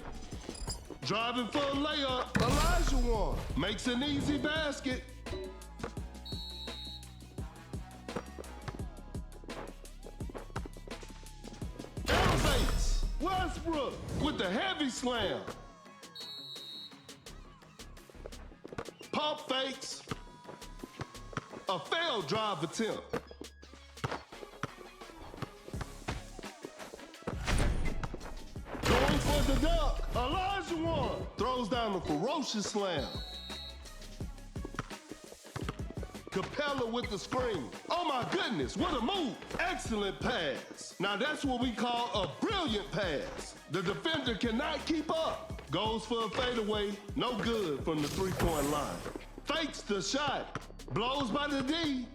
Driving for a layup. Elijah Warren makes an easy basket. Elevates. Westbrook with the heavy slam. Pump fakes. A failed drive attempt. Going for the dunk. Elijah Warren throws down a ferocious slam. Capella with the screen. Oh my goodness, what a move. Excellent pass. Now that's what we call a brilliant pass. The defender cannot keep up. Goes for a fadeaway, no good from the three-point line. Fakes the shot. Blows by the D.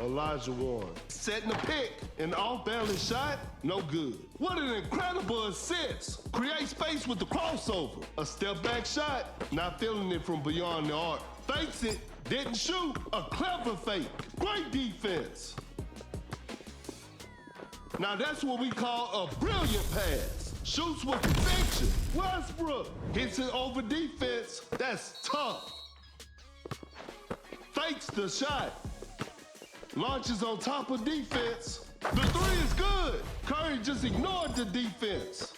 Elijah Warren setting the pick. An off-balance shot, no good. What an incredible assist. Create space with the crossover. A step-back shot, not feeling it from beyond the arc. Fakes it, didn't shoot. A clever fake. Great defense. Now that's what we call a brilliant pass. Shoots with conviction. Westbrook hits it over defense. That's tough. Fakes the shot. Launches on top of defense. The three is good. Curry just ignored the defense.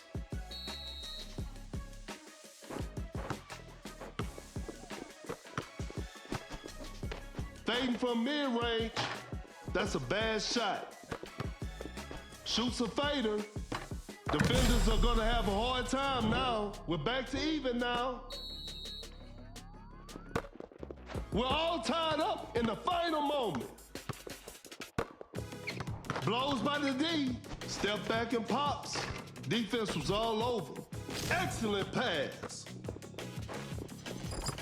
Fading from mid-range. That's a bad shot. Shoots a fader. Defenders are gonna have a hard time now. We're back to even now. We're all tied up in the final moment. Blows by the D. Step back and pops. Defense was all over. Excellent pass.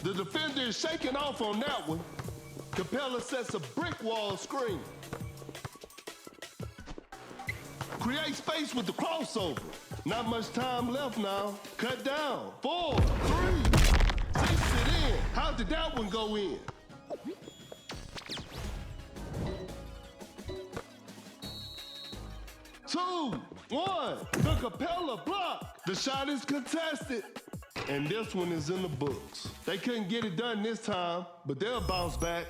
The defender is shaking off on that one. Capella sets a brick wall screen. Create space with the crossover. Not much time left now. Cut down. 4, 3. Takes it in. How did that one go in? Two, one. The Capella block. The shot is contested. And this one is in the books. They couldn't get it done this time, but they'll bounce back.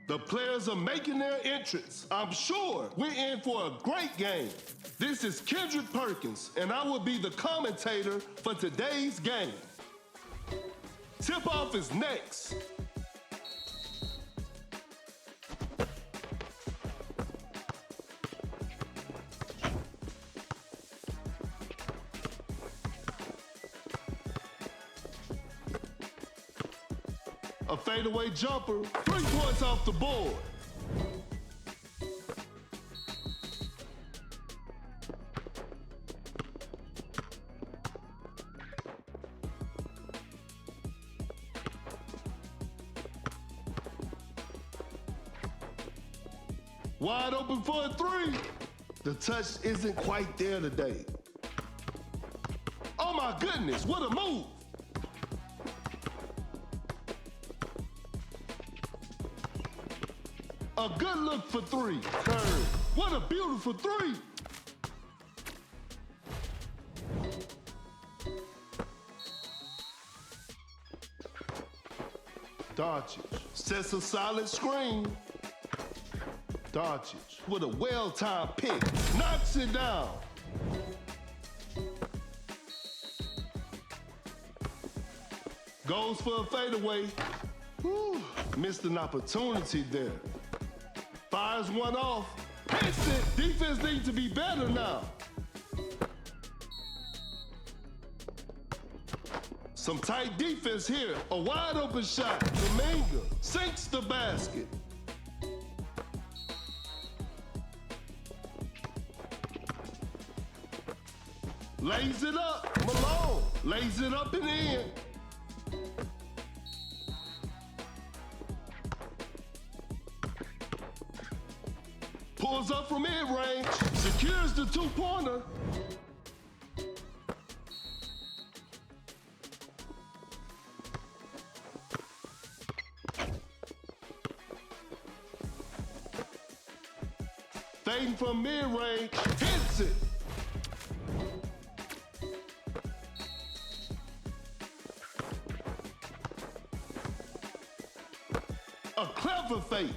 The players are making their entrance. I'm sure we're in for a great game. This is Kendrick Perkins, and I will be the commentator for today's game. Tip-off is next. A fadeaway jumper, 3 points off the board. Wide open for a 3. The touch isn't quite there today. Oh my goodness, what a move. A good look for 3. Curve. What a beautiful 3. Doncic sets a solid screen. Doncic with a well-timed pick. Knocks it down. Goes for a fadeaway. Whew, missed an opportunity there. Fires one off. Hits it. Defense needs to be better now. Some tight defense here. A wide open shot. Kuminga sinks the basket. Lays it up. Malone lays it up and in. Pulls up from mid-range, secures the 2-pointer. Fading from mid-range, hits it. A clever fake.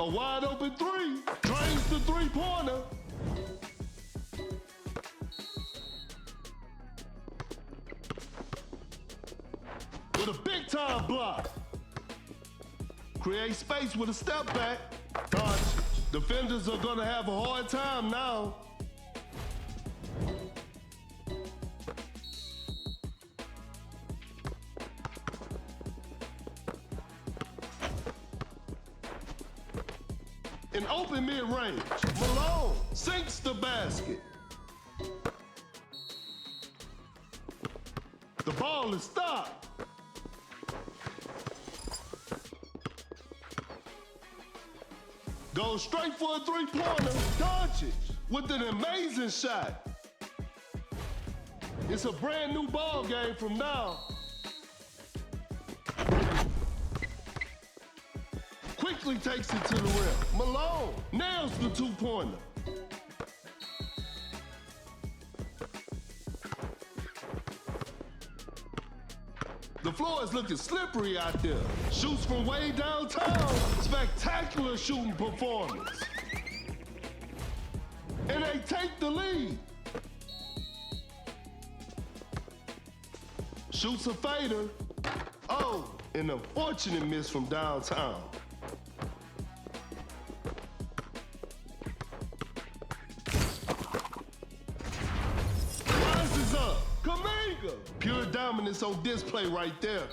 A wide open 3, drains the 3-pointer. With a big time block. Create space with a step back. Doncic. Defenders are gonna have a hard time now. In open mid-range, Malone sinks the basket. The ball is stopped. Goes straight for a 3-pointer. Doncic with an amazing shot. It's a brand new ball game from now. Quickly takes it to the rim. Malone nails the 2-pointer. The floor is looking slippery out there. Shoots from way downtown. Spectacular shooting performance. And they take the lead. Shoots a fader. Oh, an unfortunate miss from downtown. Rises up. Kuminga. Pure dominance on display right there.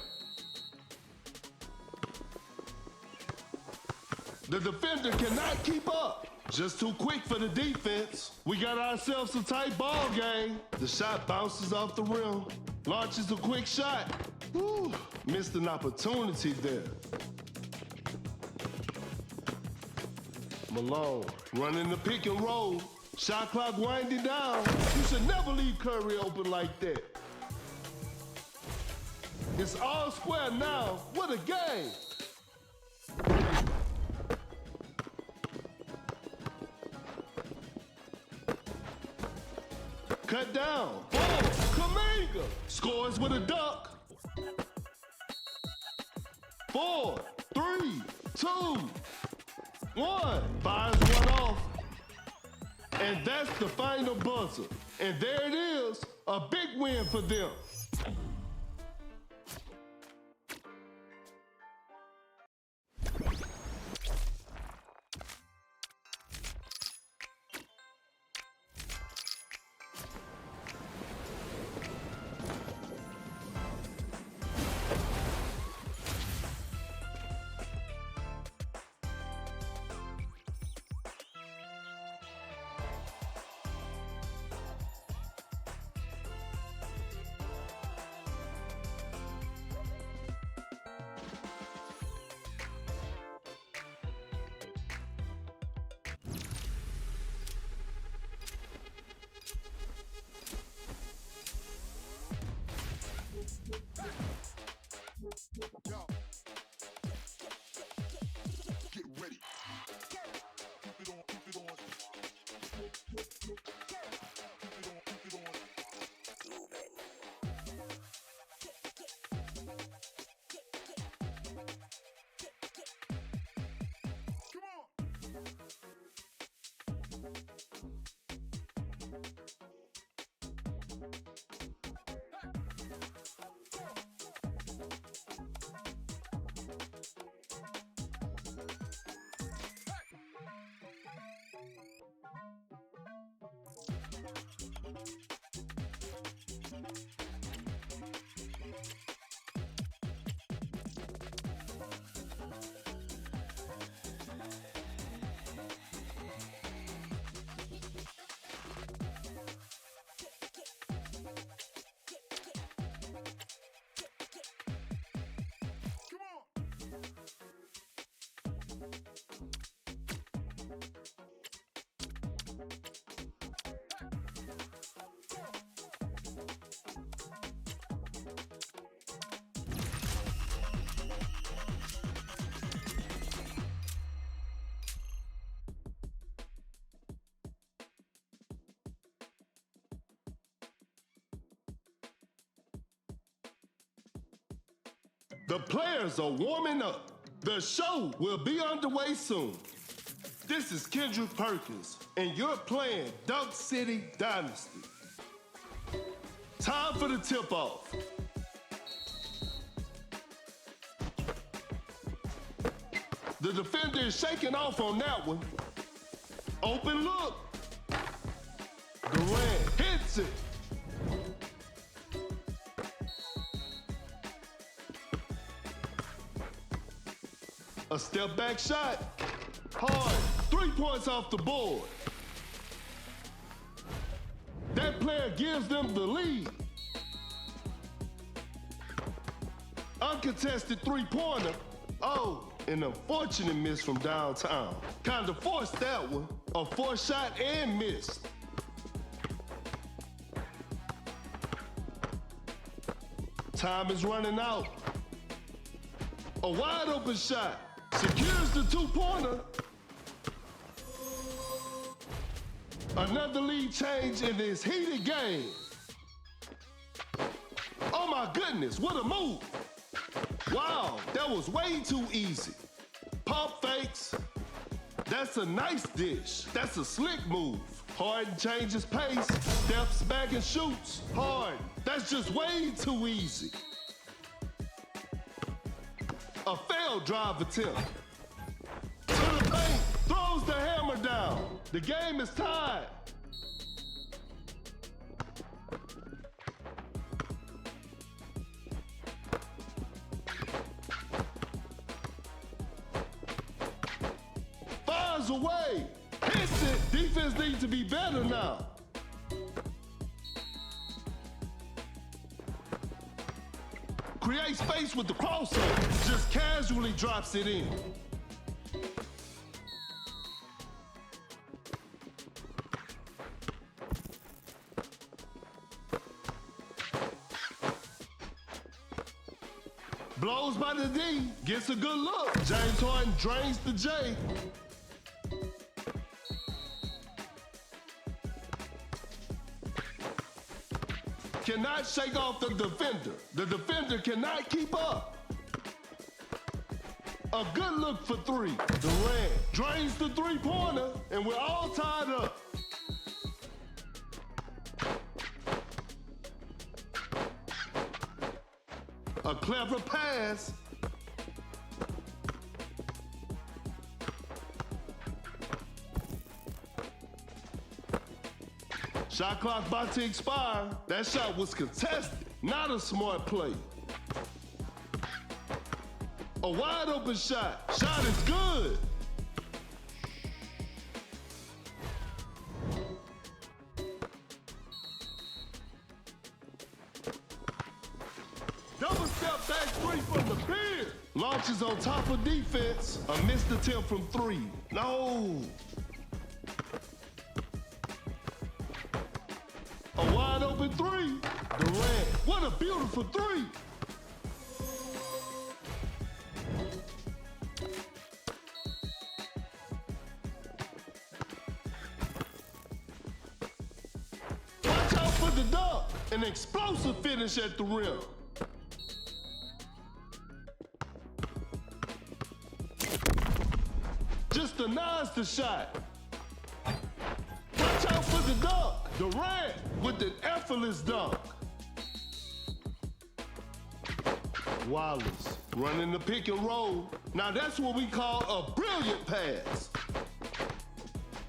The defender cannot keep up. Just too quick for the defense. We got ourselves a tight ball game. The shot bounces off the rim. Launches a quick shot. Whew, missed an opportunity there. Malone running the pick and roll. Shot clock winding down. You should never leave Curry open like that. It's all square now. What a game. Cut down. Ball. Kaminga scores with a duck. 4, 3, 2, 1. Fires one off. And that's the final buzzer. And there it is, a big win for them. Yo. Get ready. Keep it on, keep it on. Keep it on, keep it on. Come on. The players are warming up. The show will be underway soon. This is Kendrick Perkins, and you're playing Dunk City Dynasty. Time for the tip-off. The defender is shaking off on that one. Open look. Durant hits it. A step back shot. Hard. 3 points off the board. That player gives them the lead. Uncontested three-pointer. Oh, an unfortunate miss from downtown. Kinda forced that one. A forced shot and missed. Time is running out. A wide open shot. Secures the two-pointer. Another lead change in this heated game. Oh my goodness, what a move. Wow, that was way too easy. Pump fakes. That's a nice dish. That's a slick move. Harden changes pace, steps back and shoots. Harden, that's just way too easy. A failed drive attempt. To the paint, throws the hammer down. The game is tied. Fires away. Hits it. Defense needs to be better now. Create space with the crossover. Just casually drops it in. Blows by the D, gets a good look. James Harden drains the J. Cannot shake off the defender. The defender cannot keep up. A good look for three. Durant drains the three-pointer, and we're all tied up. A clever pass. Shot clock about to expire. That shot was contested, not a smart play. A wide open shot. Shot is good. Double step back three from the pier. Launches on top of defense. A missed attempt from three. No. A wide open three. Durant. What a beautiful three. Watch out for the dunk. An explosive finish at the rim. Just denies the shot. Watch out for the dunk. Durant with an effortless dunk. Wallace running the pick and roll. Now that's what we call a brilliant pass.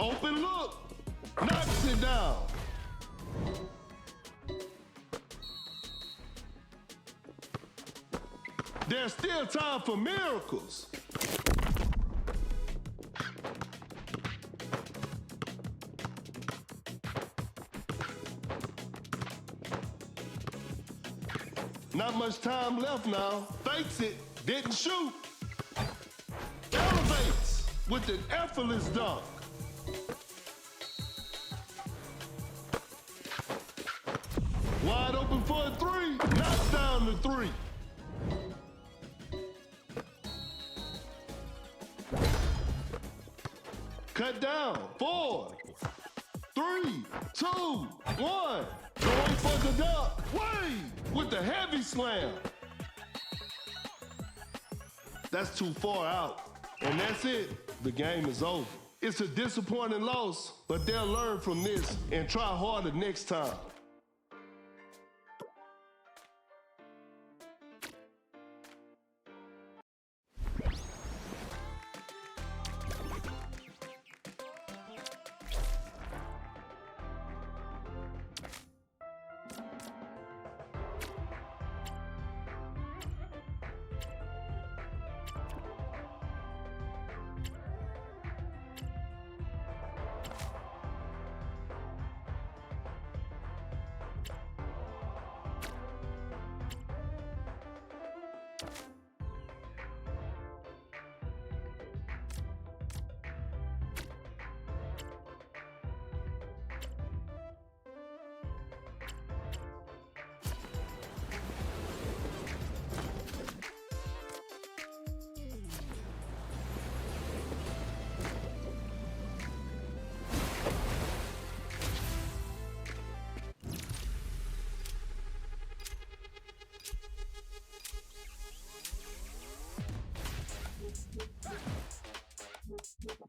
Open look. Knocks it down. There's still time for miracles. Not much time left now. Fakes it, didn't shoot. Elevates with an effortless dunk. Wide open for a three. Knocks down the three. Cut down. 4, 3, 2, 1. Going for the dunk. Wade with the heavy slam. That's too far out. And that's it. The game is over. It's a disappointing loss, but they'll learn from this and try harder next time.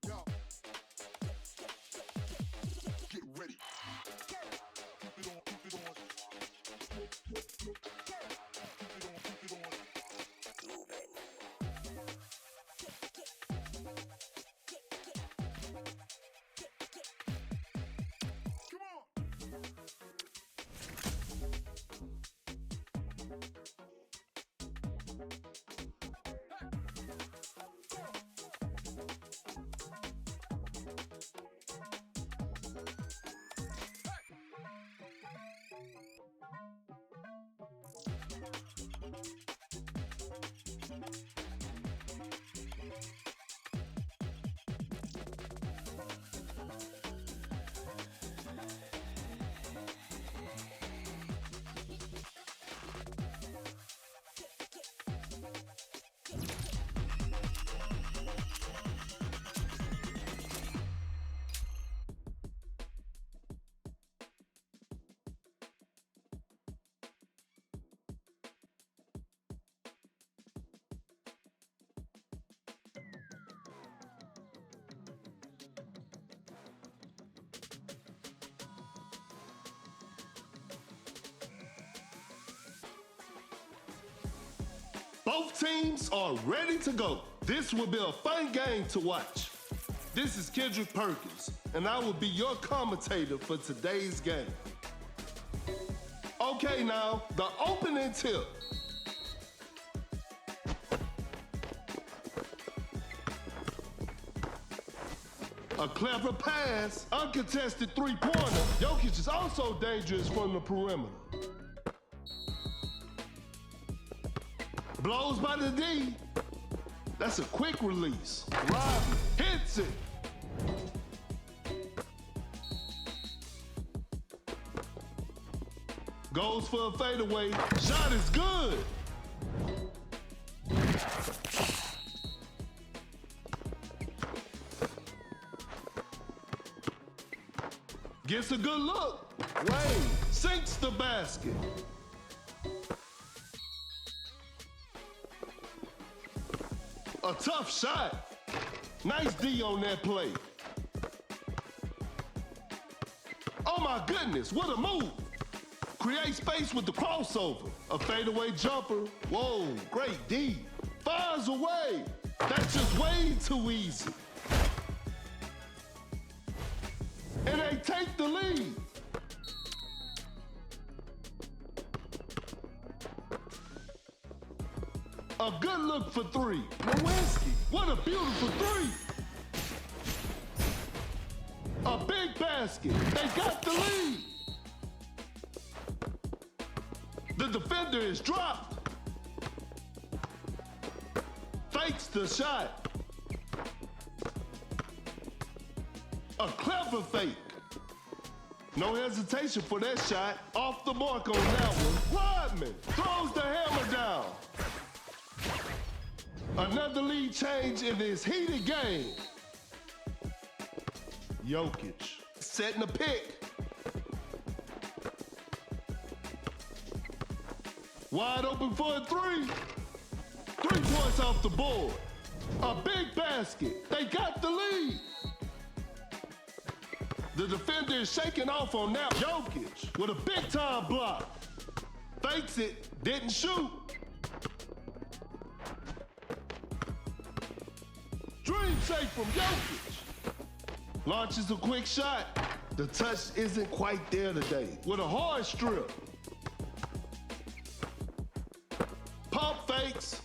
Yo. Get ready. Keep it on, keep it on. Keep it on, keep it on. Come on. Both teams are ready to go. This will be a fun game to watch. This is Kendrick Perkins, and I will be your commentator for today's game. Okay, now, the opening tip. A clever pass, uncontested three-pointer. Jokic is also dangerous from the perimeter. Blows by the D. That's a quick release. Rodman hits it. Goes for a fadeaway. Shot is good. Gets a good look. Wade sinks the basket. A tough shot. Nice D on that play. Oh my goodness, what a move. Create space with the crossover. A fadeaway jumper. Whoa, great D. Fires away. That's just way too easy. And they take the lead. A good look for three. Nowinski, what a beautiful three. A big basket. They got the lead. The defender is dropped. Fakes the shot. A clever fake. No hesitation for that shot. Off the mark on that one. Rodman throws the hammer down. Another lead change in this heated game. Jokic setting a pick. Wide open for a three. 3 points off the board. A big basket. They got the lead. The defender is shaking off on that. Jokic with a big time block. Fakes it, didn't shoot. Dream shake from Jokic. Launches a quick shot. The touch isn't quite there today. With a hard strip. Pump fakes.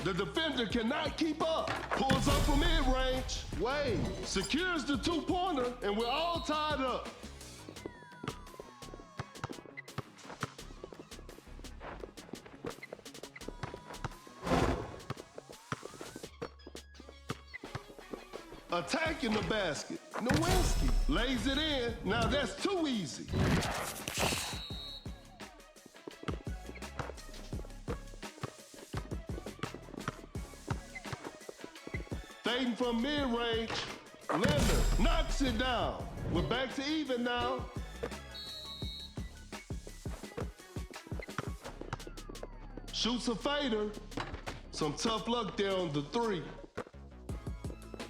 The defender cannot keep up. Pulls up from mid-range. Wade secures the two-pointer, and we're all tied up. Attacking the basket. Nowinski lays it in. Now that's too easy. Fading from mid-range. Leonard knocks it down. We're back to even now. Shoots a fader. Some tough luck there on the three.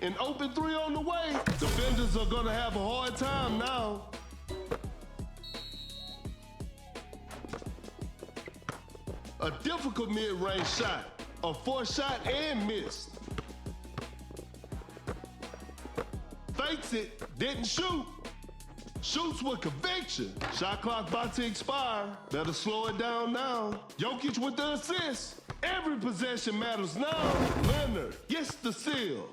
An open three on the way. Defenders are gonna have a hard time now. A difficult mid-range shot. A forced shot and missed. Fakes it, didn't shoot. Shoots with conviction. Shot clock about to expire. Better slow it down now. Jokic with the assist. Every possession matters now. Leonard gets the steal.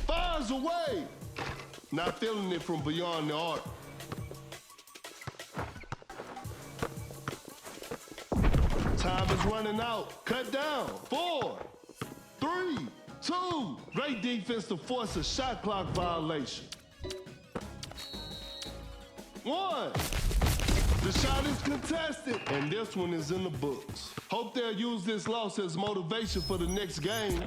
Fires away. Not feeling it from beyond the arc. Time is running out. Cut down. 4, 3, 2. Great defense to force a shot clock violation. 1. The shot is contested, and this one is in the books. Hope they'll use this loss as motivation for the next game.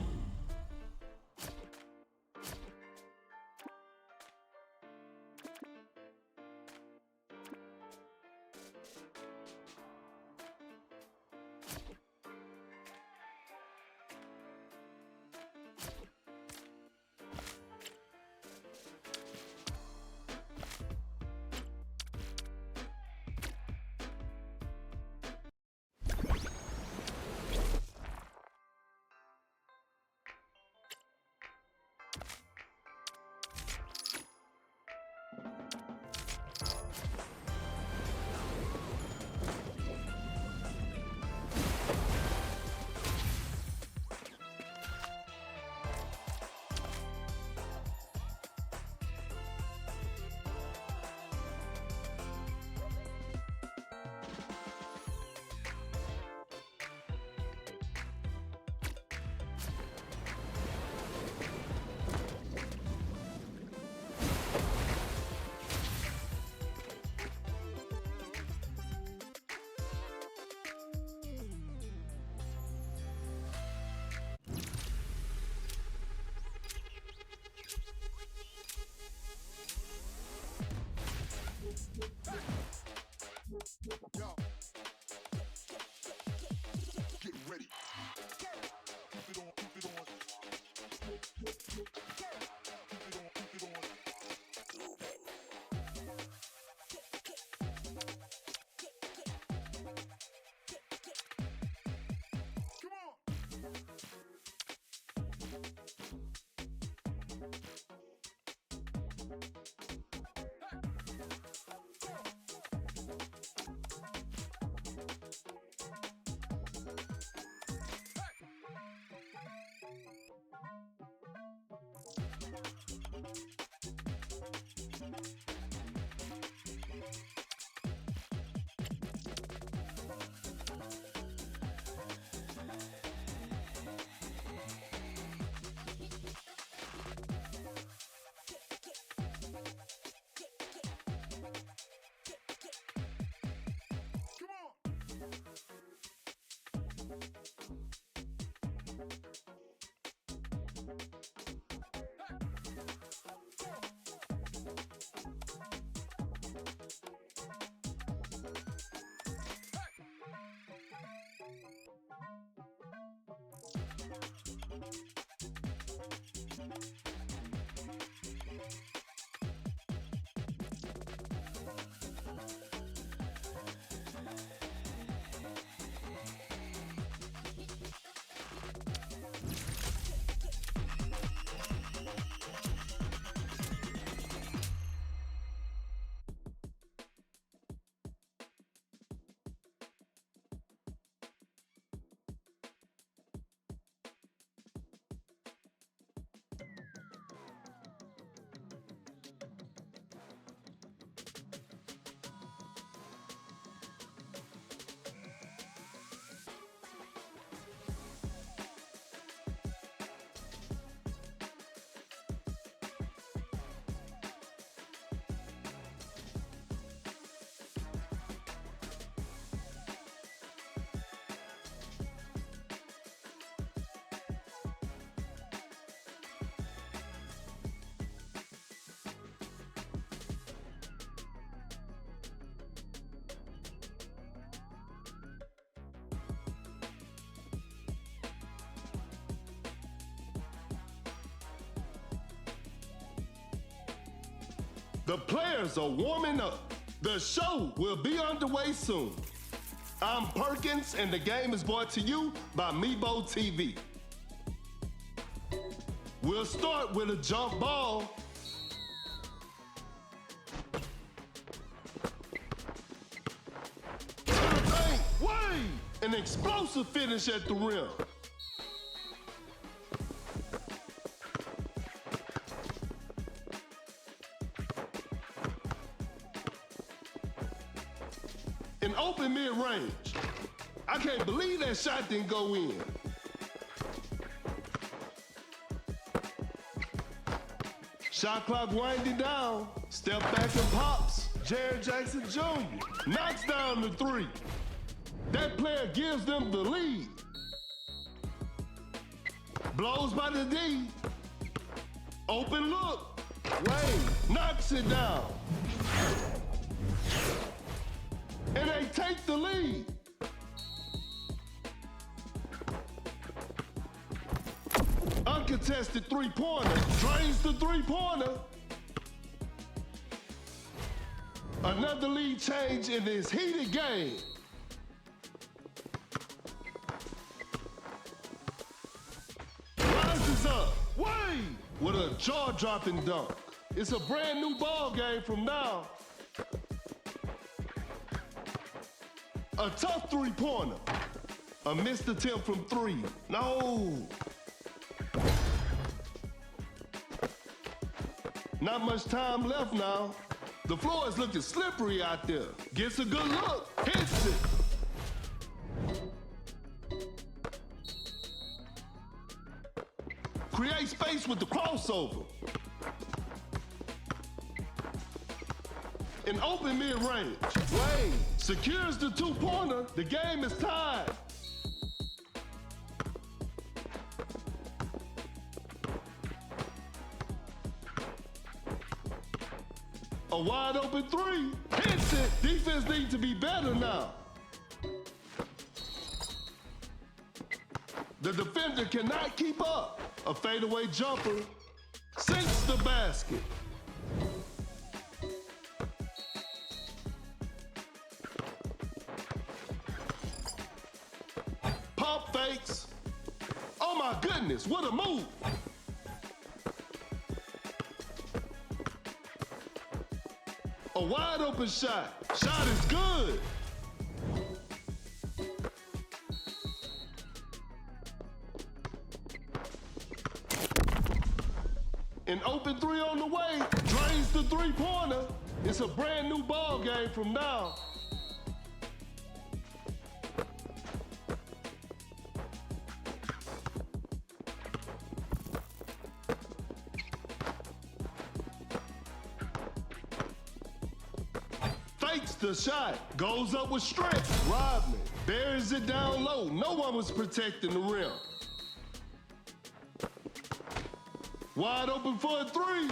The players are warming up. The show will be underway soon. I'm Perkins, and the game is brought to you by Mebo TV. We'll start with a jump ball. To the paint, wave! An explosive finish at the rim. An open mid-range. I can't believe that shot didn't go in. Shot clock winding down. Step back and pops. Jared Jackson Jr. knocks down the three. That player gives them the lead. Blows by the D. Open look. Wade knocks it down. And they take the lead. Uncontested three-pointer, drains the three-pointer. Another lead change in this heated game. Rises up, Wade, with a jaw-dropping dunk. It's a brand new ball game from now. A tough three-pointer. A missed attempt from three. No. Not much time left now. The floor is looking slippery out there. Gets a good look. Hits it. Create space with the crossover. An open mid-range. Wade secures the two-pointer. The game is tied. A wide open three. Hits it. Defense needs to be better now. The defender cannot keep up. A fadeaway jumper sinks the basket. Pump fakes. Oh my goodness, what a move. A wide open shot. Shot is good. An open three on the way. Drains the three-pointer. It's a brand new ball game from now. Fakes the shot, goes up with strength. Rodman buries it down low. No one was protecting the rim. Wide open for a three.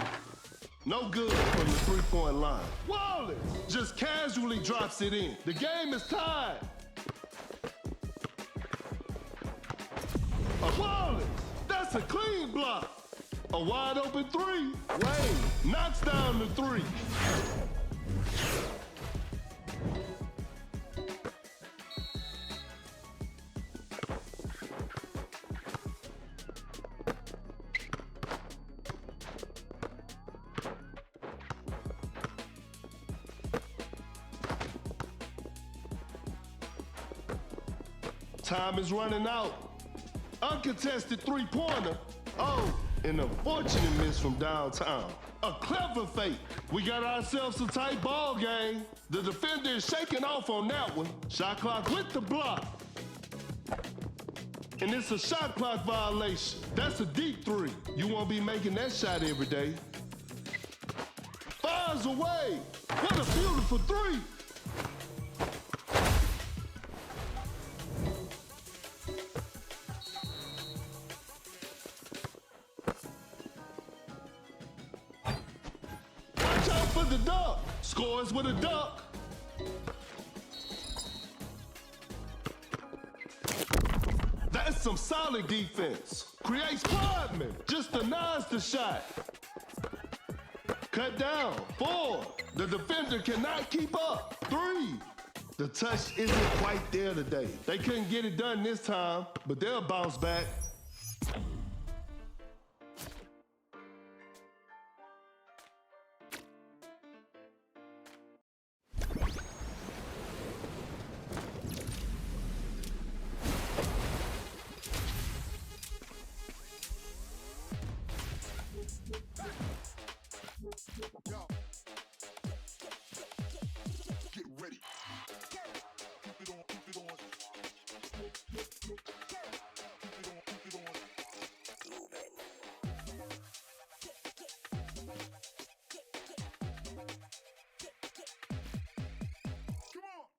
No good from the three-point line. Wallace just casually drops it in. The game is tied. Wallace, that's That's a clean block. A wide open three. Wade knocks down the three. Time is running out. Uncontested three-pointer. Oh, an unfortunate miss from downtown. A clever fake. We got ourselves a tight ball game. The defender is shaking off on that one. Shot clock with the block. And it's a shot clock violation. That's a deep three. You won't be making that shot every day. Fires away. What a beautiful three. For the dunk. Scores with a dunk. That's some solid defense. Creates Rodman. Just denies the shot. Cut down. 4. The defender cannot keep up. 3. The touch isn't quite there today. They couldn't get it done this time, but they'll bounce back. Yo. Get ready. Keep it on, keep it on. Keep it on, keep it on. Come on.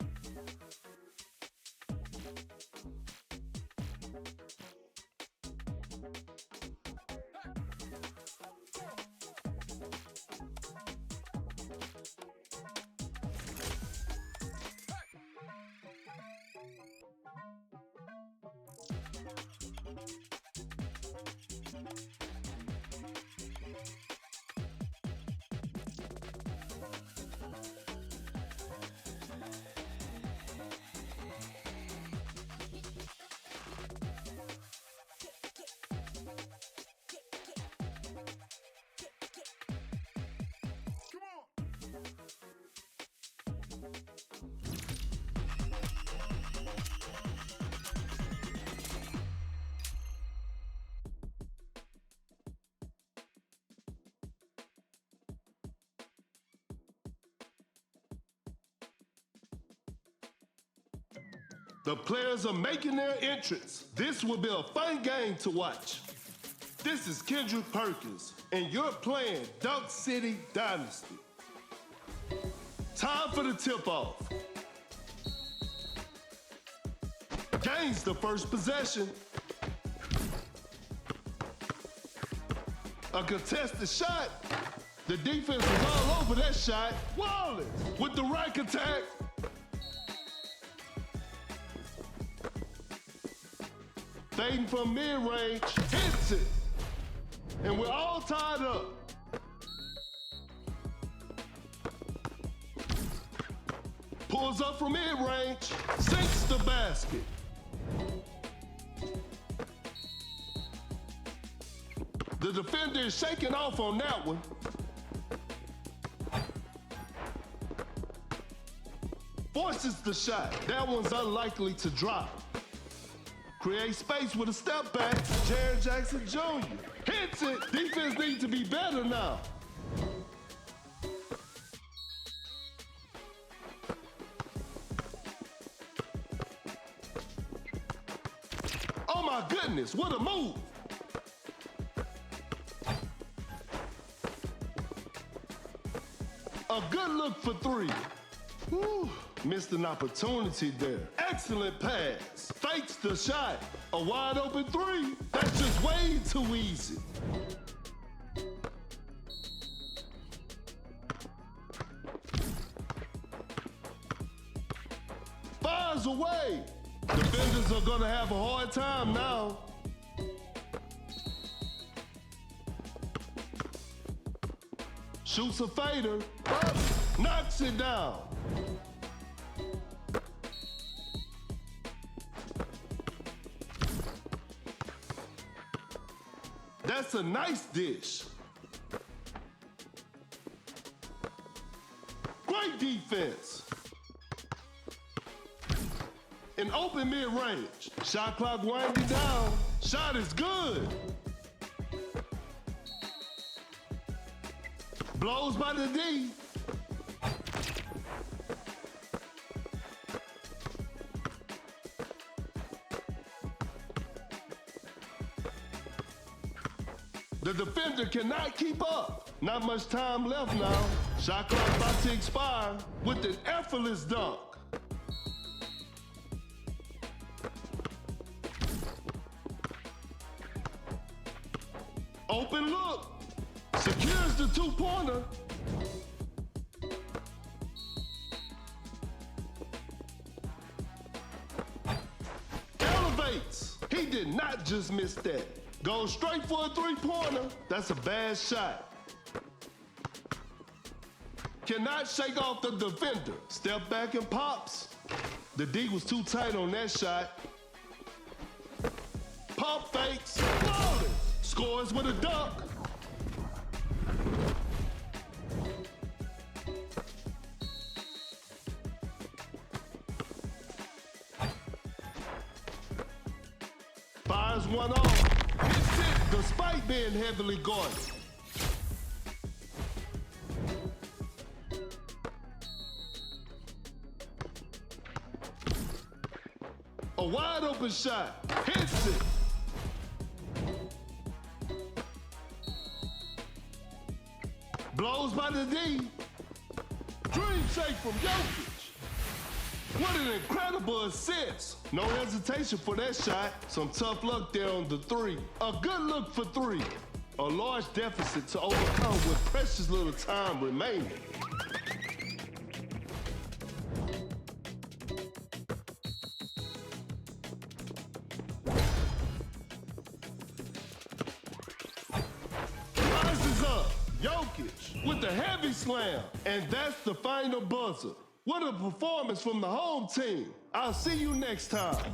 The players are making their entrance. This will be a fun game to watch. This is Kendrick Perkins, and you're playing Dunk City Dynasty. Time for the tip-off. Gains the first possession. A contested shot. The defense is all over that shot. Wallace with the rack attack. Fading from mid-range, hits it. And we're all tied up. Pulls up from mid-range, sinks the basket. The defender is shaking off on that one. Forces the shot. That one's unlikely to drop. Create space with a step back. Jared Jackson Jr. hits it. Defense needs to be better now. Oh my goodness, what a move. A good look for three. Whew. Missed an opportunity there. Excellent pass. Fakes the shot. A wide open three. That's just way too easy. Fires away. Defenders are gonna have a hard time now. Shoots a fader. Up. Knocks it down. That's a nice dish. Great defense. In open mid-range. Shot clock winding down. Shot is good. Blows by the D. The defender cannot keep up. Not much time left now. Shot clock about to expire with an effortless dunk. Open look. Secures the two-pointer. Elevates. He did not just miss that. Goes straight for a three-pointer. That's a bad shot. Cannot shake off the defender. Step back and pops. The D was too tight on that shot. Pump fakes. Floating. Scores with a dunk. Fires one off. Hits it despite being heavily guarded. A wide open shot. Hits it. Blows by the D. Dream shake from Jokic. What an incredible assist. No hesitation for that shot. Some tough luck there on the three. A good look for three. A large deficit to overcome with precious little time remaining. Rises up. Jokic with the heavy slam. And that's the final buzzer. What a performance from the home team. I'll see you next time.